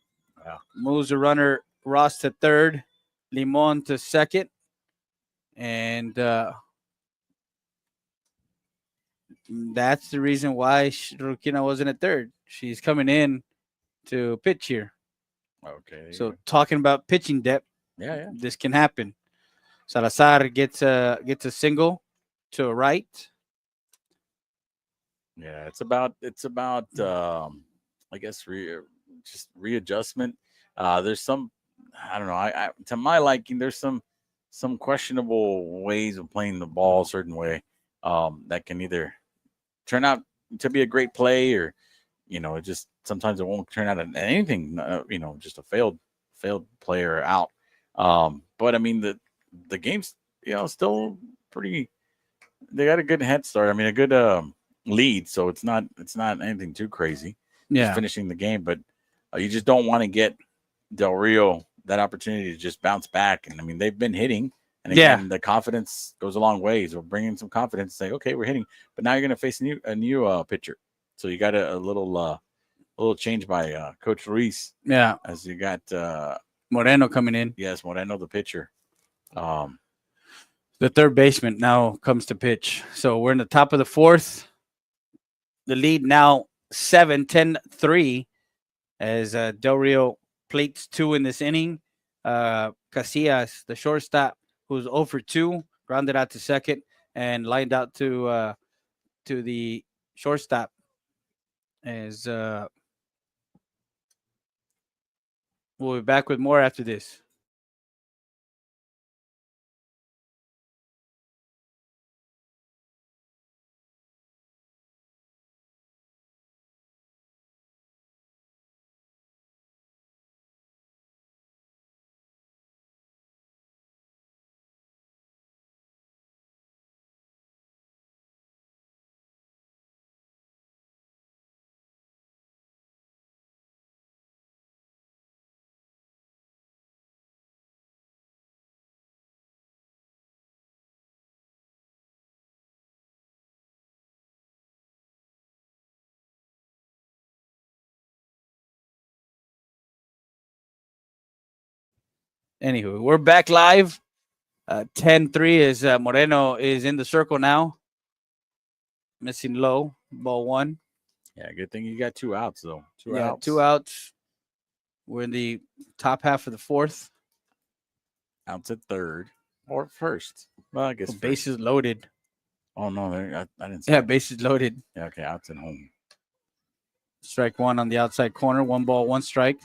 Wow. Moves the runner Ross to third, Limon to second, and that's the reason why Ruquina wasn't at third. She's coming in to pitch here. Okay. So talking about pitching depth, yeah. this can happen. Salazar gets a single to right. Yeah, it's about I guess just readjustment. There's some, I don't know. I to my liking, there's some questionable ways of playing the ball a certain way that can either turn out to be a great play or, it just sometimes it won't turn out anything. Just a failed player out. But I mean the game's still pretty. They got a good head start. I mean a good lead, so it's not anything too crazy. Yeah, just finishing the game, but you just don't want to get Del Rio that opportunity to just bounce back. And I mean, they've been hitting, and again, the confidence goes a long way. So bringing some confidence, say, okay, we're hitting, but now you're going to face a new pitcher. So you got a little change by Coach Ruiz. Yeah, as you got Moreno coming in. Yes, Moreno, the pitcher. The third baseman now comes to pitch. So we're in the top of the fourth. The lead now 7-10-3 as Del Rio plates 2 in this inning. Casillas Casillas, the shortstop, who's 0 for 2, grounded out to second and lined out to the shortstop. As we'll be back with more after this. Anywho, we're back live. 10-3 is Moreno is in the circle now. Missing low, ball 1. Yeah, good thing you got 2 outs though. 2 Yeah, outs. 2 outs. We're in the top half of the 4th. Outs at third or first. Well, I guess first. Bases loaded. Oh no, I didn't see Yeah, that. bases loaded. Yeah, okay, outs at home. Strike 1 on the outside corner. 1 ball, 1 strike.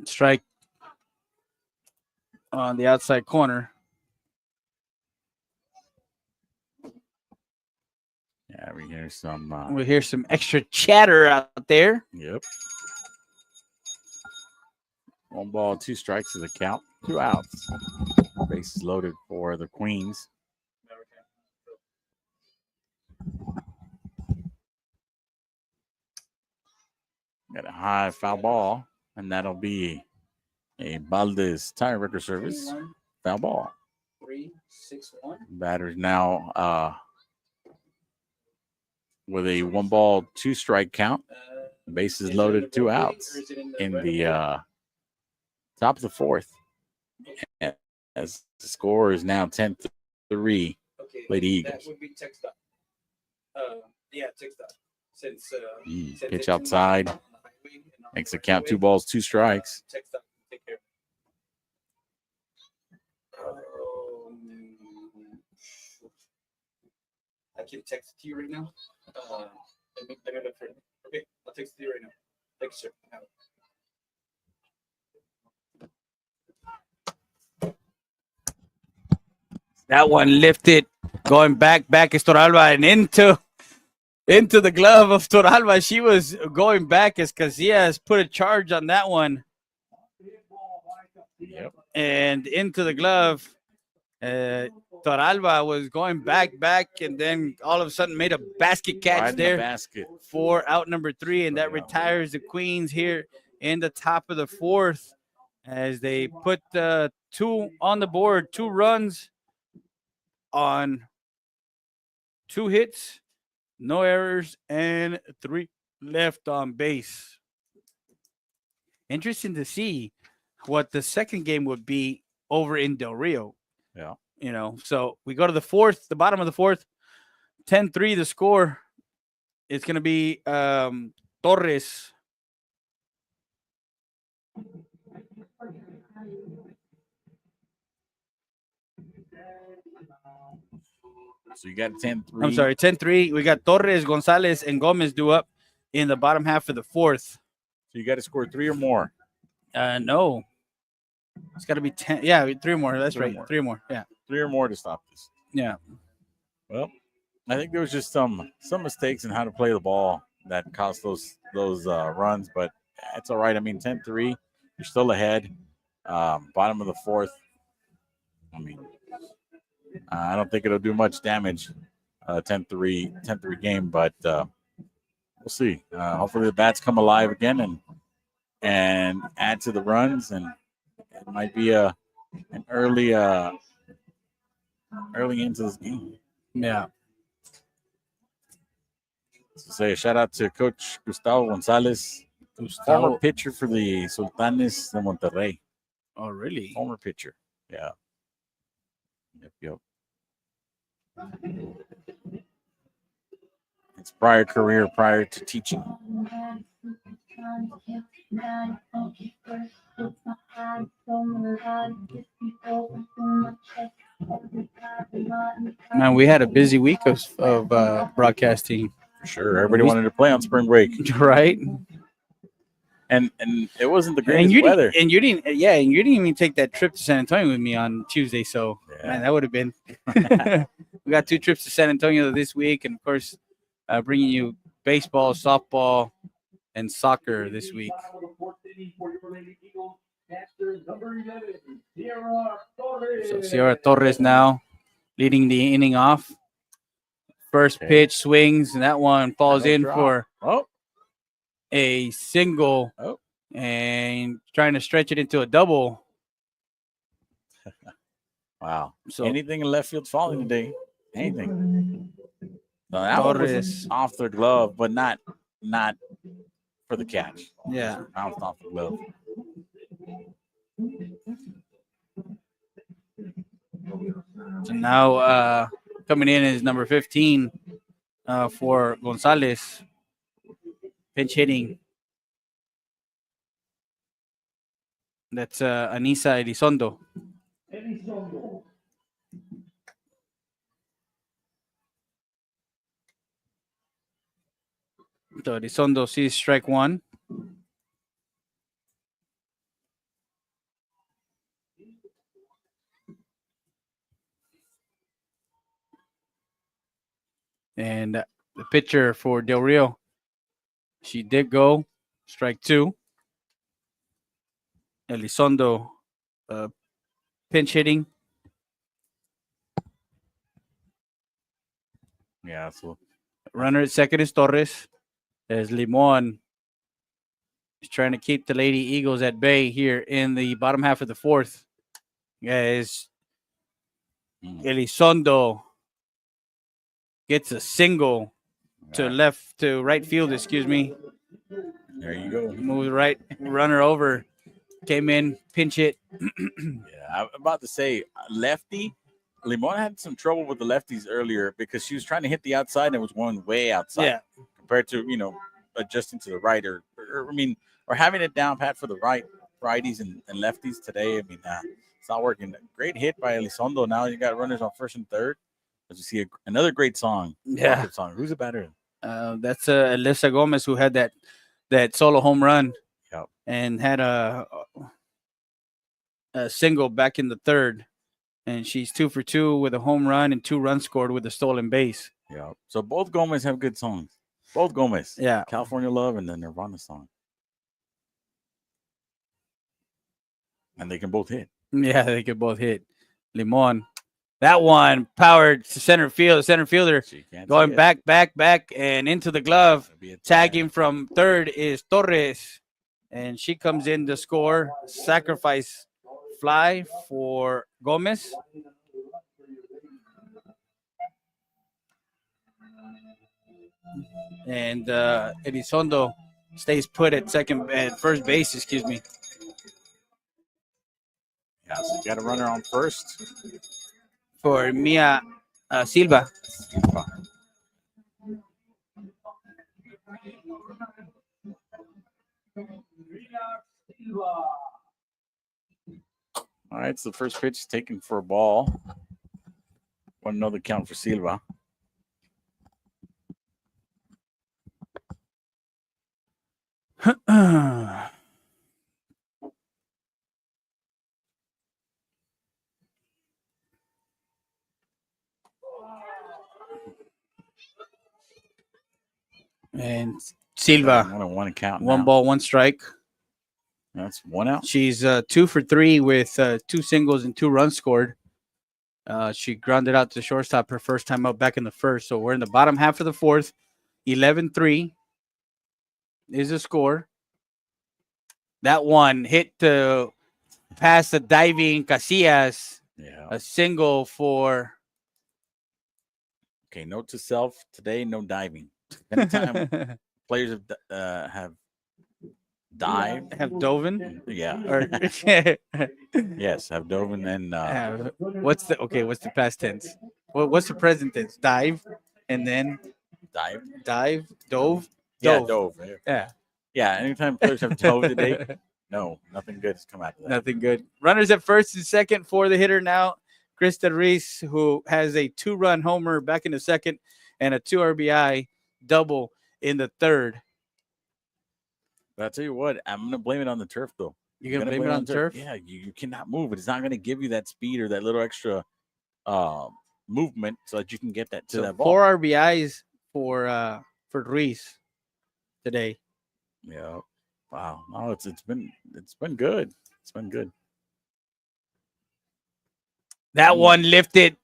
Strike on the outside corner. Yeah, we hear some. We hear some extra chatter out there. Yep. 1 ball, 2 strikes is the count. 2 outs. Bases loaded for the Queens. Got a high foul ball, and that'll be a Valdez tire record service foul ball. 3-6-1. Batter's now with a 1 ball, 2 strike count. Bases loaded, 2 outs in the top of the 4th. As the score is now 10-3, Lady Eagles. That would be text up. Yeah, text up. Since Pitch outside. Makes the count 2 balls, 2 strikes. Text up. Take care. I can text it to you right now. Let me look for it. Okay, I'll text it to you right now. Thanks, sir. That one lifted, going back is Toralba and into the glove of Toralba. She was going back as Casillas put a charge on that one. Yep. And into the glove. Toralba was going back, and then all of a sudden made a basket catch Right in there the basket. for out number 3, and that retires the Queens here in the top of the 4th as they put 2 on the board, 2 runs on 2 hits, no errors, and 3 left on base. Interesting to see what the second game would be over in Del Rio. Yeah. You know, so we go to the 4th, the bottom of the 4th, 10-3 the score. It's going to be Torres. So you got 10-3. I'm sorry, 10-3. We got Torres, Gonzalez, and Gomez due up in the bottom half of the 4th. So you got to score 3 or more. No. It's got to be 10. Yeah, 3 more. That's 3 right. more. 3 more. Yeah. 3 or more to stop this. Yeah. Well, I think there was just some mistakes in how to play the ball that caused those runs, but it's all right. I mean, 10-3, you're still ahead. Bottom of the 4th. I mean, I don't think it'll do much damage. 10-3 game, but we'll see. Hopefully the bats come alive again and add to the runs, and it might be an early into this game. Yeah. So say a shout out to Coach Gustavo Gonzalez, Former pitcher for the Sultanes de Monterrey. Oh, really? Former pitcher. Yeah. Yep. His prior career prior to teaching. Man, we had a busy week of broadcasting, For sure. Everybody wanted to play on spring break. right? And it wasn't the And greatest you weather. didn't, and you didn't, yeah, and you didn't even take that trip to San Antonio with me on Tuesday. So, man, that would have been. We got 2 trips to San Antonio this week, and of course, bringing you baseball, softball, and soccer this week. So Sierra Torres now leading the inning off. First pitch swings, and that one falls in for a single. And trying to stretch it into a double. Wow. So anything in left field falling today. Anything. No, that one was off their glove, but not for the catch. Yeah. Bounced off the glove. So now coming in is number 15 for Gonzalez. Pinch hitting. That's Anissa Elizondo. So Elizondo sees strike 1. And the pitcher for Del Rio, she did go strike 2. Elizondo pinch hitting. Yeah, so runner at second is Torres. As Limon is trying to keep the Lady Eagles at bay here in the bottom half of the 4th. As Elizondo gets a single to right field, excuse me. There you go. Move right runner over. Came in, pinch hit. I'm about to say lefty. Limon had some trouble with the lefties earlier because she was trying to hit the outside and it was going way outside. Yeah. Compared to, adjusting to the right or having it down pat for the righties and lefties today. It's not working. Great hit by Elizondo. Now you got runners on first and third. As you see another great song. Yeah. Song. Who's the batter? That's Alyssa Gomez, who had that solo home run. Yep. And had a single back in the 3rd. And she's 2 for 2 with a home run and 2 runs scored with a stolen base. Yeah. So both Gomez have good songs. Both Gomez. Yeah. California Love and the Nirvana song. And they can both hit. Yeah, they can both hit. Limon. That one powered to center field. Center fielder going back, and into the glove. Tagging from 3rd is Torres. And she comes in to score. Sacrifice fly for Gomez. And Elizondo stays put at first base, excuse me. Yeah, so you got a runner on first. For Mia Silva. All right, so the first pitch is taken for a ball. Want another count for Silva. And Silva. One count. One ball, 1 strike. That's 1 out. She's 2 for 3 with 2 singles and 2 runs scored. She grounded out to shortstop her first time up back in the 1st. So we're in the bottom half of the 4th. 11-3 is the score. That one hit to past the diving Casillas. Yeah. A single for. Okay, note to self today: no diving. Anytime players have Dive. Have Dovin. Yeah. Or Yes, have Dovin and what's the past tense? What's the present tense? Dive, and then dive. dove. Yeah, Dove. dove. Yeah. Yeah, anytime players have dove today, no, nothing good has come out of that. Nothing good. Runners at first and second for the hitter now. Krista Reese, who has a 2-run homer back in the second and a 2 RBI double in the third. But I'll tell you what, I'm going to blame it on the turf, though. You're going to blame it on turf? Yeah, you cannot move it. It's not going to give you that speed or that little extra movement so that you can get that to So that ball. 4 RBIs for Reese today. Yeah. Wow. No, it's been good. It's been good. That one lifted,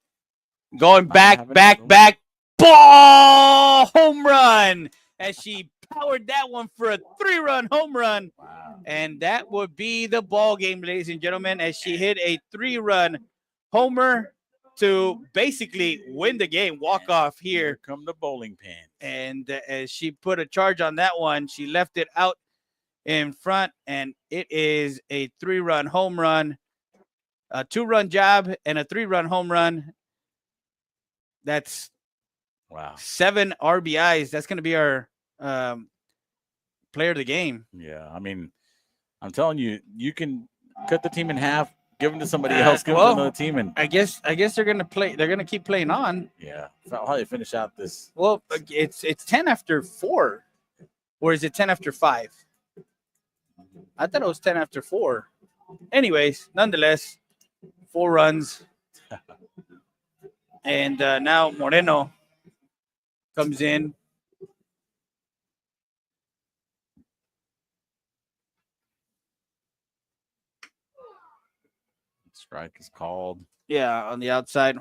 going back, having back, it. back, ball, home run, as she powered that one for a 3-run home run. Wow. And that would be the ball game, ladies and gentlemen, as she hit a 3-run homer to basically win the game, walk off here. come the bowling pin. And as she put a charge on that one, she left it out in front, and it is a 3-run home run, a 2-run job, and a 3-run home run. That's Wow. 7 RBIs. That's going to be our player of the game. Yeah. I mean, I'm telling you, you can cut the team in half, give them to somebody else, give them to another team, and I guess they're going to play. They're going to keep playing on. yeah, how they finish out this. Well, it's 10 after 4, or is it 10 after 5? I thought it was 10 after 4. Anyways, nonetheless, 4 runs. And now Moreno comes in. Strike is called. Yeah, on the outside.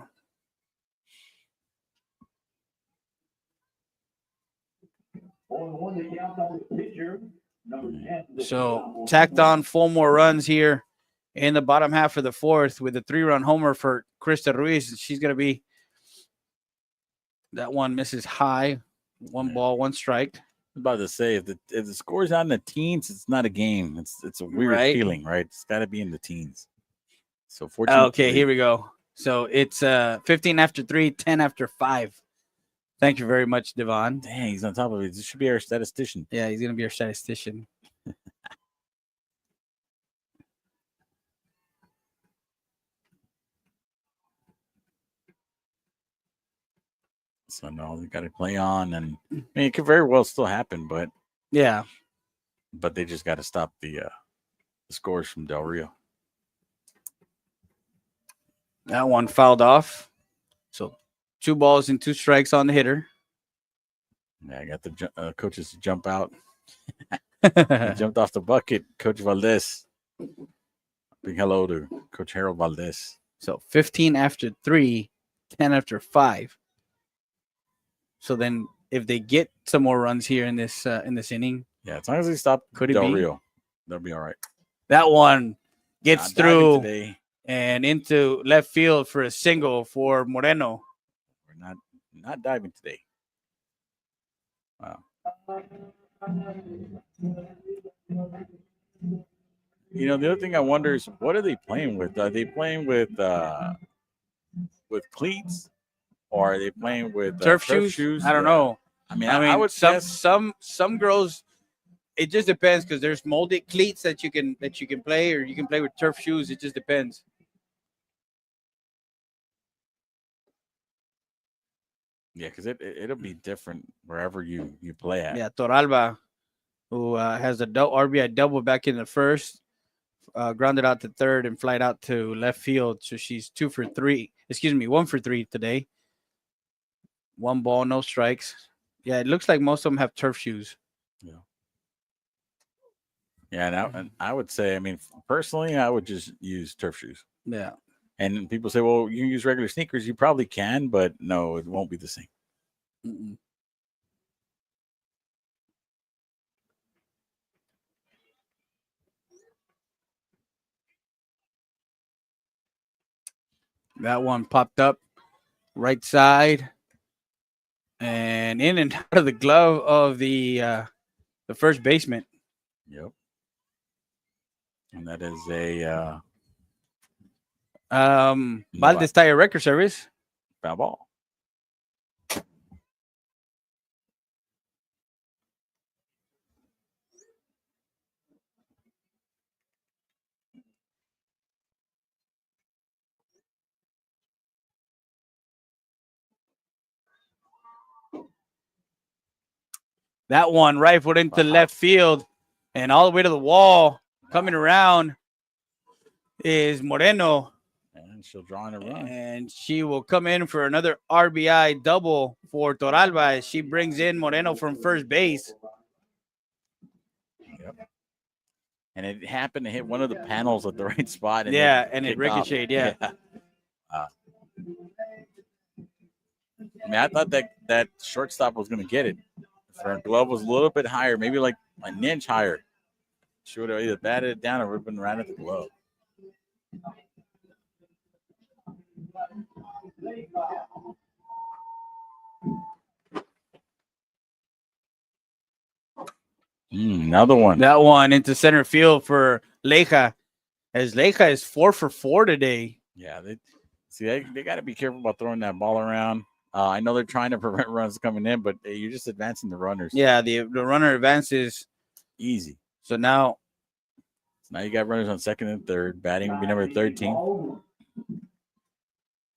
So tacked on 4 more runs here in the bottom half of the 4th with a 3-run homer for Krista Ruiz. She's going to be, that one misses high. 1 ball, 1 strike. I'm about to say if the score's not in the teens, it's not a game. It's a weird Right. feeling, right? It's got to be in the teens. So 14. Okay, here we go. So it's 15 after 3, 10 after 5. Thank you very much, Devon. Dang, he's on top of it. This should be our statistician. Yeah, he's going to be our statistician. So no, they got to play on, and I mean it could very well still happen, but Yeah. they just got to stop the scores from Del Rio. That one fouled off. So 2 balls and 2 strikes on the hitter. Yeah, I got the coaches to jump out. He jumped off the bucket, Coach Valdez. Big hello to Coach Harold Valdez. So 15 after 3, 10 after 5. So then if they get some more runs here in this inning, Yeah, as long as they stop Could it Del be? Rio, they'll be all right. that one gets Not diving through today. and into left field for a single for Moreno. We're not diving today. Wow. You know, the other thing I wonder is what are they playing with? Are they playing with cleats, or are they playing with Turf shoes? I don't know. I mean, I mean, I would some guess, some girls. It just depends because there's molded cleats that you can play, or you can play with turf shoes. It just depends. yeah, because it'll be different wherever you play at. Yeah, Toralba, who has a RBI double back in the first, grounded out to third and flied out to left field. So she's 2 for 3. Excuse me, 1 for 3 today. 1 ball, no strikes. Yeah, it looks like most of them have turf shoes. Yeah, and I would say, I mean, personally, I would just use turf shoes. Yeah. And people say, well, you can use regular sneakers. You probably can, but no, it won't be the same. Mm-mm. That one popped up right side and in and out of the glove of the first baseman. Yep. And that is a Valdez Tire Record Service. foul ball. That one rifled into left field and all the way to the wall. Coming around is Moreno. And she'll draw in a run. And she will come in for another RBI double for Torralba as she brings in Moreno from first base. And it happened to hit one of the panels at the right spot. And Yeah, and it kicked off. ricocheted, yeah. I mean, I thought that shortstop was going to get it. If her glove was a little bit higher, maybe like an inch higher, she would have either batted it down or would have been right at the glove. Another one. That one into center field for Leija, as Leija is 4 for 4 today. Yeah, they got to be careful about throwing that ball around. I know they're trying to prevent runs coming in, but you're just advancing the runners. Yeah, the runner advances. Easy. So now you got runners on second and third. Batting will be number 13. You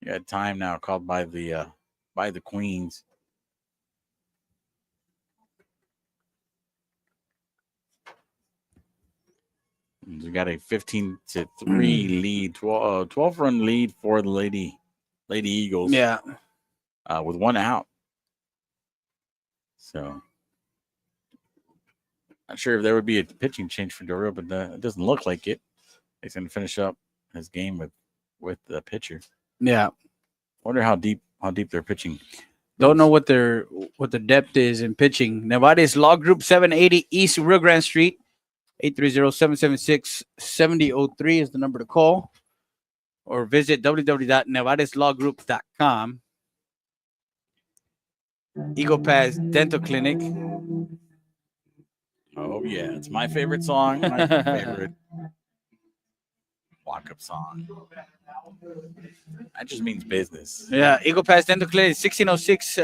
got time now called by the Queens. We got a 15-3 lead, 12-run lead for the Lady Eagles. Yeah. With one out. So, not sure if there would be a pitching change for Dorio, but it doesn't look like it. He's going to finish up his game with the pitcher. Yeah. Wonder how deep they're pitching. Don't know what the depth is in pitching. Nevada's Law Group, 780 East Rio Grande Street. 830-776-7003 is the number to call. Or visit www.nevadeslawgroup.com. Eagle Pass Dental Clinic. Oh, yeah. It's my favorite song. My favorite walk-up song. That just means business. Yeah, Eagle Pass Dental Clinic, 1606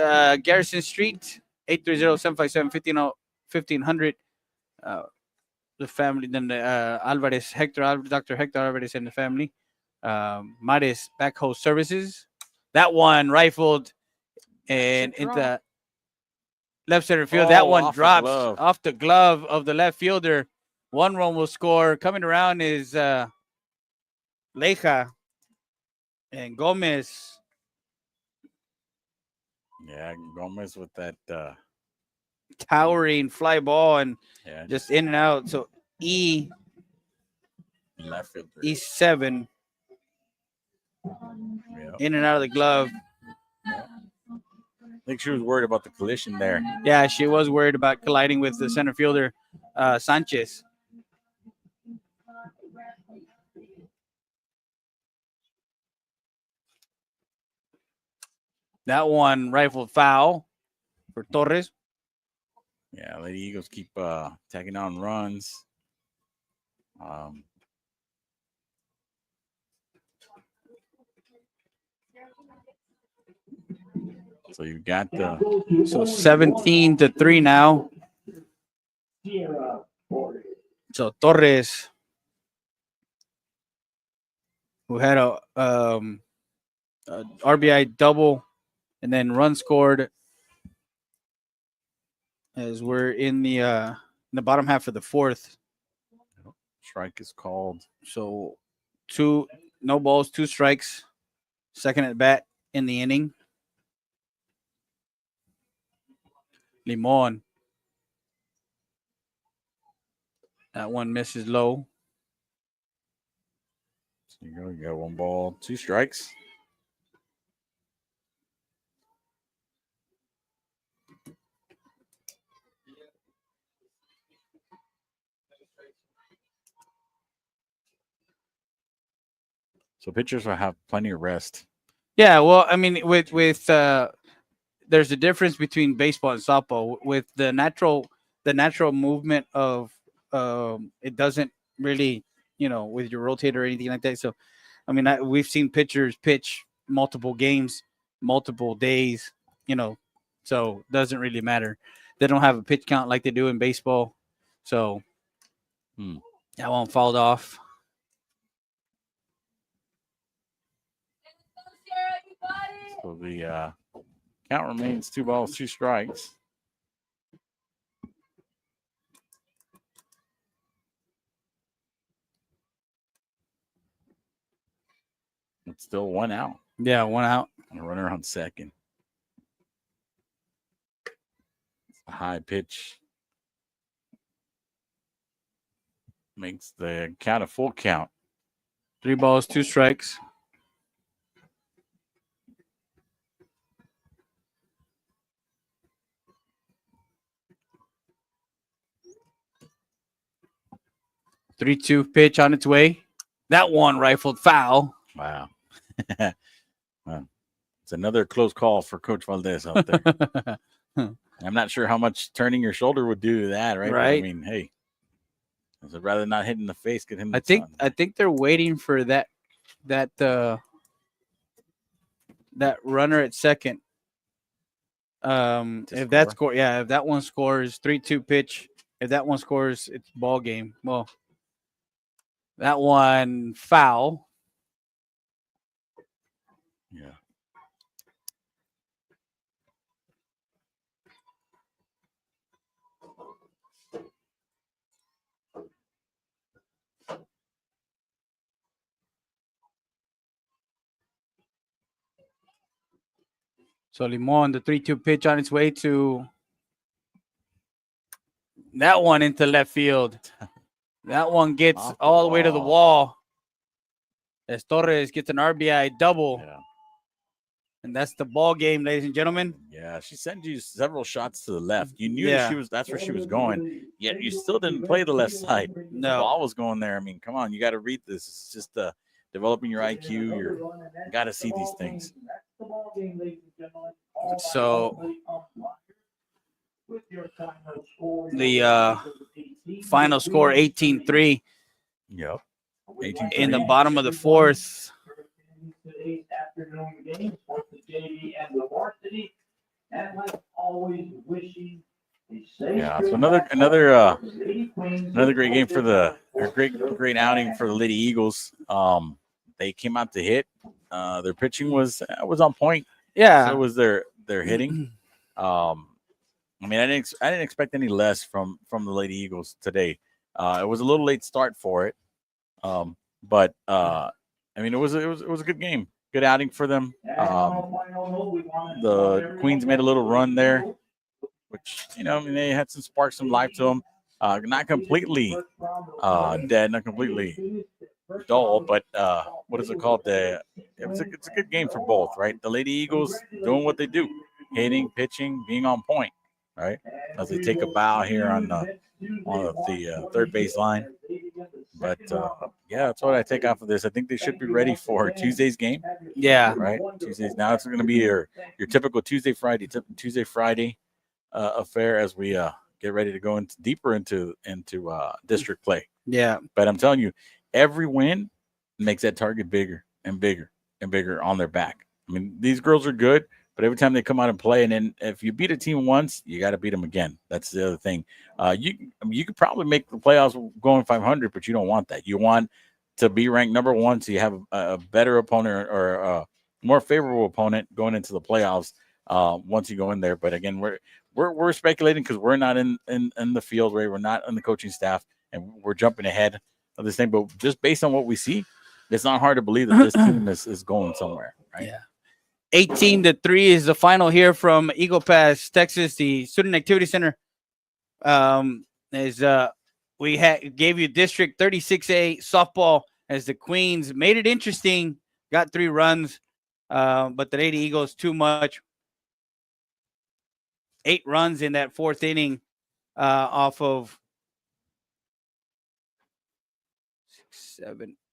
Garrison Streat, 830-757-1500. The family, then the Dr. Hector Alvarez and the family. Mares Backhoe Services. That one rifled and into left center field. That one drops off the glove of the left fielder. One run will score. Coming around is Leija and Gomez. Yeah, Gomez with that towering fly ball and just in and out. So left fielder. E7 in and out of the glove. I think she was worried about the collision there. Yeah, she was worried about colliding with the center fielder, Sanchez. That one rifled foul for Torres. Yeah, Lady Eagles keep tagging on runs. So you got the 17-3 now. So Torres, who had a RBI double and then run scored, as we're in the bottom half of the fourth. Strike is called. So no balls, 2 strikes. Second at bat in the inning. Limon. That one misses low. So you got 1 ball, 2 strikes. So pitchers will have plenty of rest. Yeah, well, I mean, with there's a difference between baseball and softball. With the natural movement of it doesn't really with your rotator or anything like that. So, I mean, we've seen pitchers pitch multiple games, multiple days, so it doesn't really matter. They don't have a pitch count like they do in baseball. So that one fouled off. So the count remains 2 balls, 2 strikes. It's still 1 out. Yeah, 1 out. And a runner on second. It's a high pitch. Makes the count a full count. 3 balls, 2 strikes. Three-two pitch on its way. That one rifled foul. Wow. Well, it's another close call for Coach Valdez out there. I'm not sure how much turning your shoulder would do to that, right? Right. I mean, hey, I'd rather not hit in the face, get him. I think they're waiting for that runner at second. If that one scores, 3-2 pitch. If that one scores, it's ball game. Well, that one foul. Yeah. So Limon, the 3-2 pitch on its way to that one into left field. That one gets Off the all the way to the wall. wall. As Torres gets an RBI double. Yeah. And that's the ball game, ladies and gentlemen. Yeah, she sent you several shots to the left. You knew Yeah. that's where she was going. Yet you still didn't play the left side. The No. ball was going there. I mean, come on, you got to read this. It's just developing your IQ. You got to see these things. So the final score 18-3 Yep. in the bottom of the fourth. Yeah, so another great game for great outing for the Lady Eagles. They came out to hit. Their pitching was on point. Yeah. So was their hitting. I mean, I didn't expect any less from the Lady Eagles today. It was a little late start for it, but I mean, it was a good game, good outing for them. The Queens made a little run there, which I mean, they had some sparks, some life to them. Not completely dead, not completely dull, but what is it called? It's a good game for both, right? The Lady Eagles doing what they do, hitting, pitching, being on point, right? As they take a bow here on the third base line. But yeah, that's what I take off of this. I think they should be ready for Tuesday's game. Yeah. Right. Tuesdays. Now it's going to be your typical Tuesday Friday affair as we get ready to go deeper into district play. Yeah. But I'm telling you, every win makes that target bigger and bigger and bigger on their back. I mean, these girls are good, but every time they come out and play, and then if you beat a team once, you got to beat them again. That's the other thing. You could probably make the playoffs going 500, but you don't want that. You want to be ranked number 1, so you have a better opponent or a more favorable opponent going into the playoffs once you go in there. But again, we're speculating because we're not in the field, right? We're not on the coaching staff, and we're jumping ahead of this thing. But just based on what we see, it's not hard to believe that this team is going somewhere, right? Yeah. 18-3 is the final here from Eagle Pass, Texas, the Student Activity Center. We gave you District 36A softball as the Queens made it interesting, got 3 runs, but the Lady Eagles too much. 8 runs in that 4th inning off of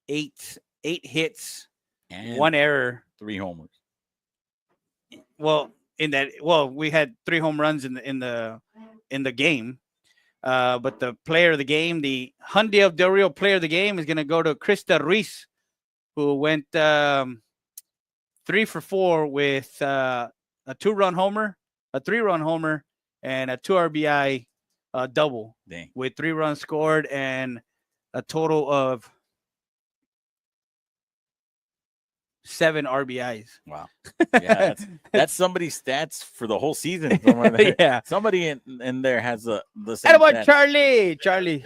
8 hits, And 1 error. 3 homers. We had 3 home runs in the game, But the player of the game, the Hyundai Del Rio player of the game, is going to go to Krista Ruiz, who went 3 for 4 with a 2-run homer, a 3-run homer, and a 2 RBI double Dang. with 3 runs scored and a total of 7 RBIs. Wow. Yeah, that's somebody's stats for the whole season. Somewhere there. Yeah. Somebody in there has the same And about stats. Charlie.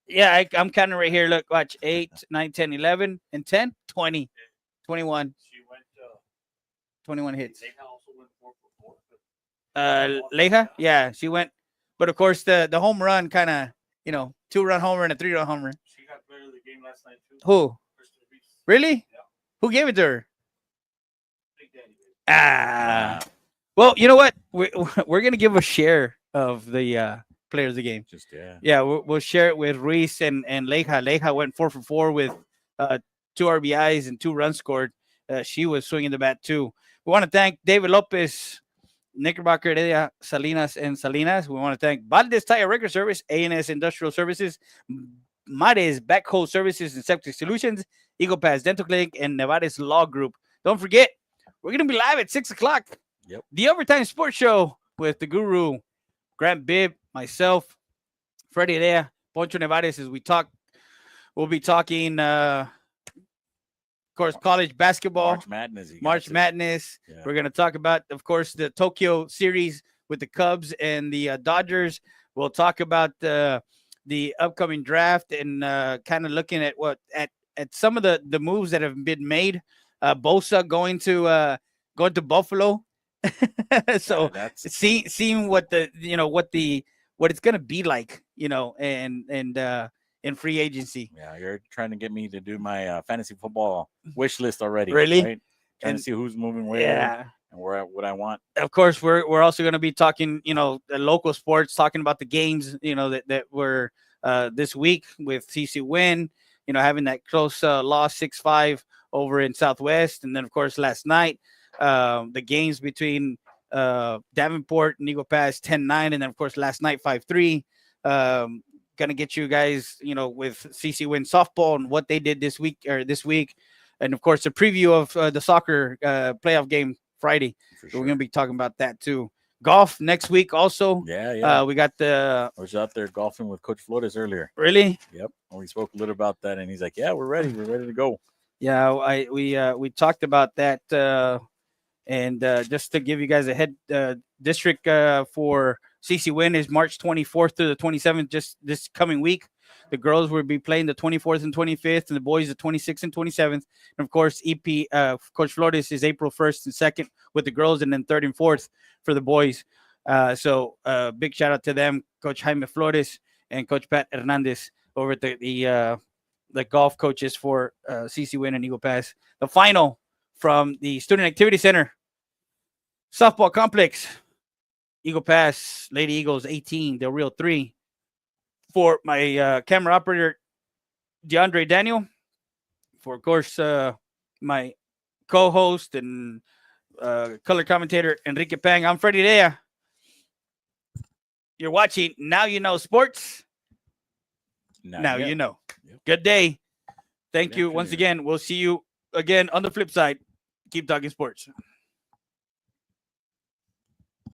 Yeah, I'm counting right here. Look, watch 8, 9, 10, 11, and 10, 20, 21. 21 hits. Leja, yeah, she went, but of course the home run kind of, 2-run homer and a 3-run homer. She got player of the game last night too. Who? Kristen Reese. Really? Yeah. Who gave it to her? Big Daddy. Well, you know what? We're gonna give a share of the player of the game. Just yeah. Yeah, we'll share it with Ruiz and Leja. Leja went 4 for 4 with 2 RBIs and 2 runs scored. She was swinging the bat too. We want to thank David Lopez, Knickerbocker, Heredia, Salinas, and Salinas. We want to thank Valdez Tire Record Service, A&S Industrial Services, Mares Backhoe Services and Septic Solutions, Eagle Pass Dental Clinic, and Nevares Law Group. Don't forget, we're going to be live at 6 o'clock. Yep. The Overtime Sports Show with the Guru, Grant Bibb, myself, Freddie Heredia, Poncho Nevares. As we talk, we'll be talking, of course, college basketball. March Madness. March Madness. Yeah. We're going to talk about, of course, the Tokyo series with the Cubs and the Dodgers. We'll talk about the upcoming draft and kind of looking at at some of the moves that have been made. Bosa going to Buffalo. So that's seeing what it's going to be like, and in free agency. yeah. You're trying to get me to do my fantasy football wish list already. Really? Right? Trying And- to see who's moving where. Yeah. And what I want. Of course, we're also going to be talking, the local sports, talking about the games, that were this week with CC Win, having that close loss 6-5 over in Southwest, and then of course last night the games between Davenport and Eagle Pass 10-9, and then of course last night 5-3. Gonna get you guys, with CC Win softball and what they did this week, and of course the preview of the soccer playoff game Friday. For So sure. we're gonna be talking about that too. Golf next week also. Yeah. We got I was out there golfing with Coach Flores earlier. really. Yep. And we spoke a little about that, and he's like, "Yeah, we're ready. We're ready to go." Yeah, we talked about that, and just to give you guys a head, district for CC Win is March 24th through the 27th, just this coming week. The girls will be playing the 24th and 25th, and the boys the 26th and 27th. And of course, EP Coach Flores is April 1st and 2nd with the girls, and then 3rd and 4th for the boys. So big shout out to them, Coach Jaime Flores and Coach Pat Hernandez over at the golf coaches for CC Win and Eagle Pass. The final from the Student Activity Center softball complex. Eagle Pass, Lady Eagles 18, Del Rio 3. For my camera operator, DeAndre Daniel. For, of course, my co-host and color commentator, Enrique Pang. I'm Freddie Heredia. You're watching Now You Know Sports. Now yeah. you know. Yep. Good day. Thank Good you once afternoon. again. We'll see you again on the flip side. Keep talking sports.